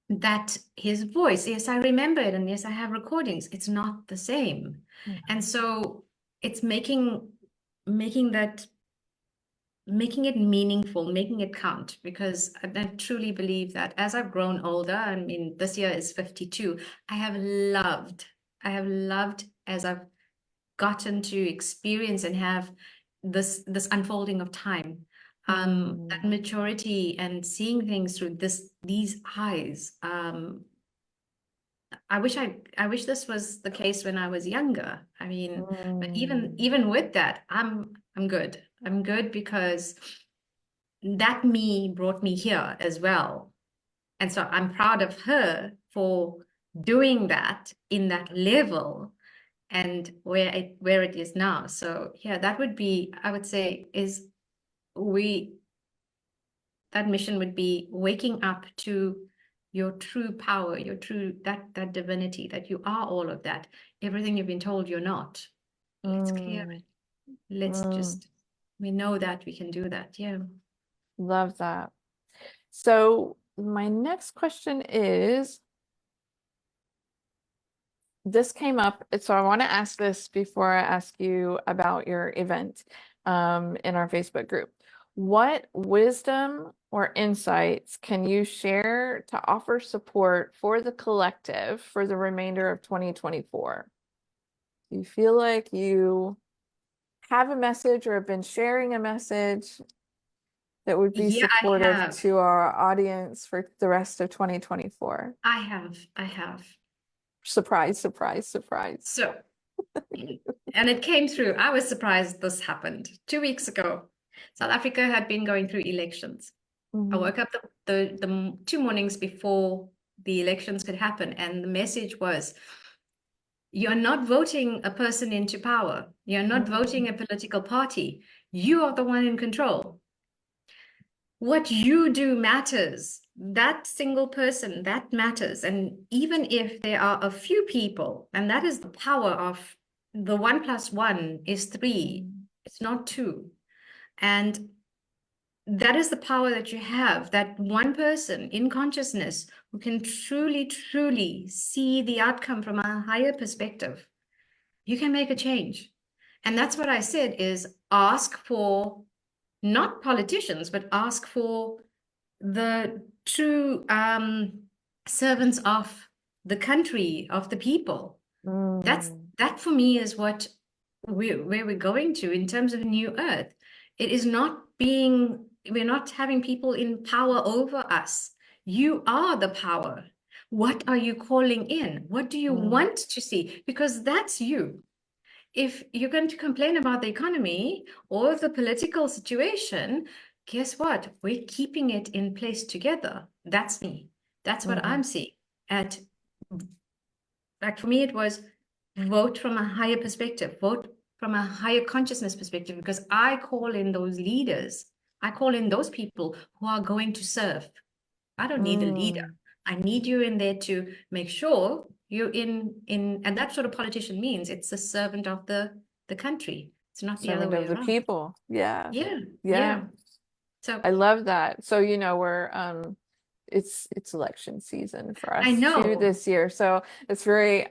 that his voice, yes, I remember it, and yes, I have recordings. It's not the same. And mhm, so it's making that making it meaningful, making it count, because I truly believe that as I've grown older, I mean, this year is 52, I have loved as I've gotten to experience and have this unfolding of time, that mm, maturity and seeing things through these eyes. I wish this was the case when I was younger. I mean, but mm, even with that, I'm good. I'm good because that me brought me here as well. And so I'm proud of her for doing that in that level, and where it is now. So yeah, that would be, I would say, is we that mission would be waking up to your true power, your true that divinity, that you are all of that. Everything you've been told you're not. Let's clear mm, it. Let's mm. just, we know that we can do that. Yeah. Love that. So my next question is, this came up, so I want to ask this before I ask you about your event in our Facebook group. What wisdom or insights can you share to offer support for the collective for the remainder of 2024? Do you feel like you have a message or have been sharing a message that would be Yeah, I supportive have. to our audience for the rest of 2024? I have. I have. Surprise, surprise, surprise. So, and it came through. I was surprised this happened 2 weeks ago. South Africa had been going through elections. I Mhm. woke up the 2 mornings before the elections could happen, and the message was, you're not voting a person into power. You're not voting a Mm, political party. You are the one in control. What you do matters. That single person, that matters. And even if there are a few people, and that is the power of the 1 + 1 is 3, mm, it's not 2. And that is the power that you have, that one person in consciousness who can truly, truly see the outcome from a higher perspective. You can make a change. And that's what I said, is ask for not politicians, but ask for the true servants of the country, of the people. That's mm, that for me is what where we're going to in terms of new earth. It is not being, we're not having people in power over us. You are the power. What are you calling in? What do you want to see? Because that's you. If you're going to complain about the economy or the political situation, guess what? We're keeping it in place together. That's me. That's what I'm seeing. At, like, for me, it was vote from a higher perspective, vote from a higher consciousness perspective, because I call in those leaders. I call in those people who are going to serve. I don't need a leader. I need you in there to make sure you're in, and that's what a politician means. It's a servant of the country. It's not the other Servant way of the around. people. Yeah. Yeah, Yeah. yeah. So I love that. So, you know, we're it's election season for I us too know. this year. So it's very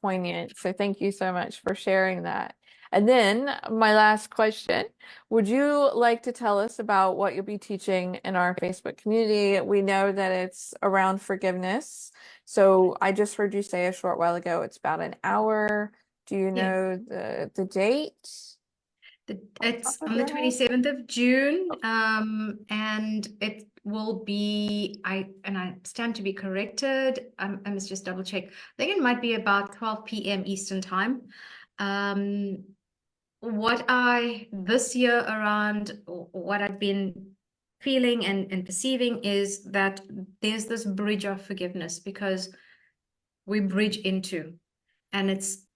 poignant. So thank you so much for sharing that. And then my last question, would you like to tell us about what you'll be teaching in our Facebook community? We know that it's around forgiveness. So I just heard you say a short while ago, it's about an hour. Do you Yeah. know the date? It's Top of on the your head? 27th of June, and it will be, I stand to be corrected. I must just double check. I think it might be about 12 p.m. Eastern time. What I this year around what I've been feeling and perceiving is that there's this bridge of forgiveness, because we bridge into, and it's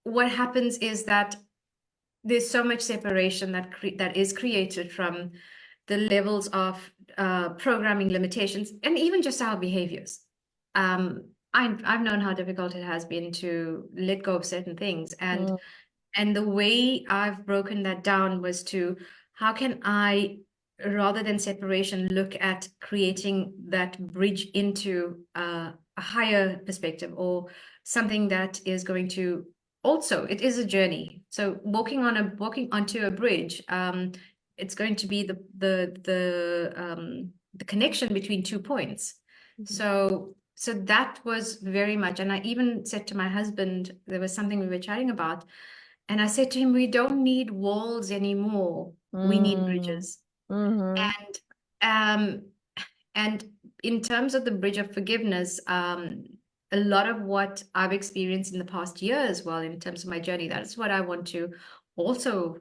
what happens is that there's so much separation that is created from the levels of programming limitations and even just our behaviors. I've known how difficult it has been to let go of certain things, Mm, and the way I've broken that down was to, how can I, rather than separation, look at creating that bridge into a higher perspective, or something that is going to, also, it is a journey. So walking onto a bridge, it's going to be the connection between 2 points. So that was very much, and I even said to my husband, there was something we were chatting about, and I said to him, we don't need walls anymore. We need mm, bridges. mhm. And um, and in terms of the bridge of forgiveness, a lot of what I've experienced in the past year as well, in terms of my journey, that's what I want to also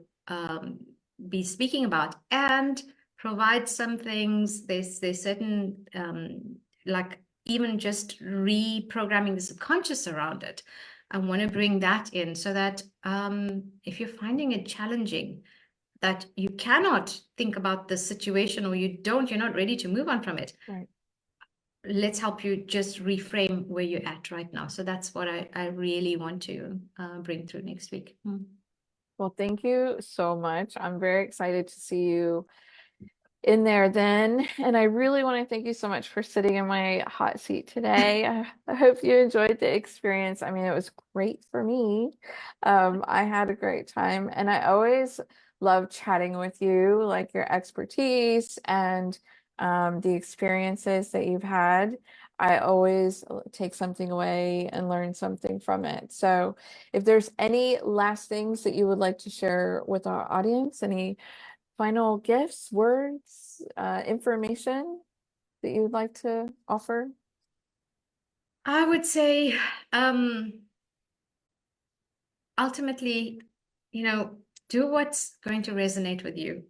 be speaking about, and provide some things. There's certain like even just reprogramming the subconscious around it. I want to bring that in, so that if you're finding it challenging, that you cannot think about the situation, or you're not ready to move on from it, Right. let's help you just reframe where you're at right now. So that's what I really want to bring through next week. Well, thank you so much. I'm very excited to see you in there then. And I really want to thank you so much for sitting in my hot seat today. I hope you enjoyed the experience. I mean, it was great for me. I had a great time, and I always love chatting with you, like your expertise and the experiences that you've had. I always take something away and learn something from it. So if there's any last things that you would like to share with our audience, any final gifts, words, information that you would like to offer? I would say, ultimately, do what's going to resonate with you.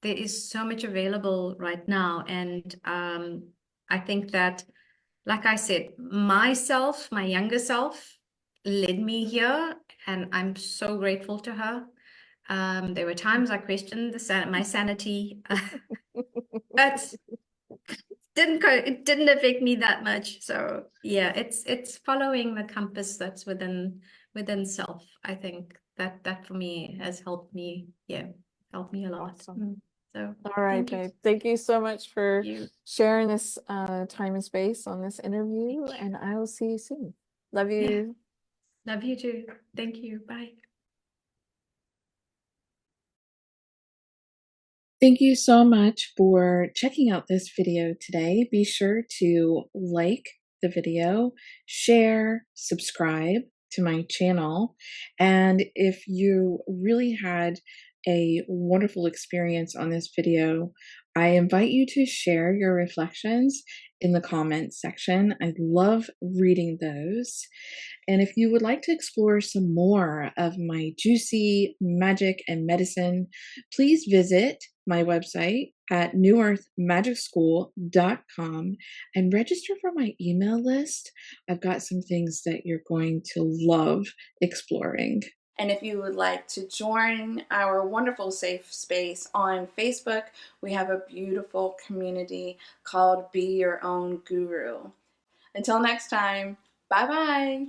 There is so much available right now, and I think that, like I said, my younger self led me here, and I'm so grateful to her. There were times I questioned my sanity, but it didn't affect me that much. So yeah, it's following the compass that's within self. I think that for me has helped me. Yeah, helped me a lot. Awesome. So All right, thank you. babe. Thank you so much for You. sharing this time and space on this interview, and I will see you soon. Love Yeah, you. love you too. Thank you. Bye. Thank you so much for checking out this video today. Be sure to like, the video, share, subscribe to my channel. And if you really had a wonderful experience on this video, I invite you to share your reflections in the comments section. I love reading those. And if you would like to explore some more of my juicy magic and medicine, please visit my website at newearthmagicschool.com and register for my email list. I've got some things that you're going to love exploring. And if you would like to join our wonderful safe space on Facebook, we have a beautiful community called Be Your Own Guru. Until next time, bye-bye.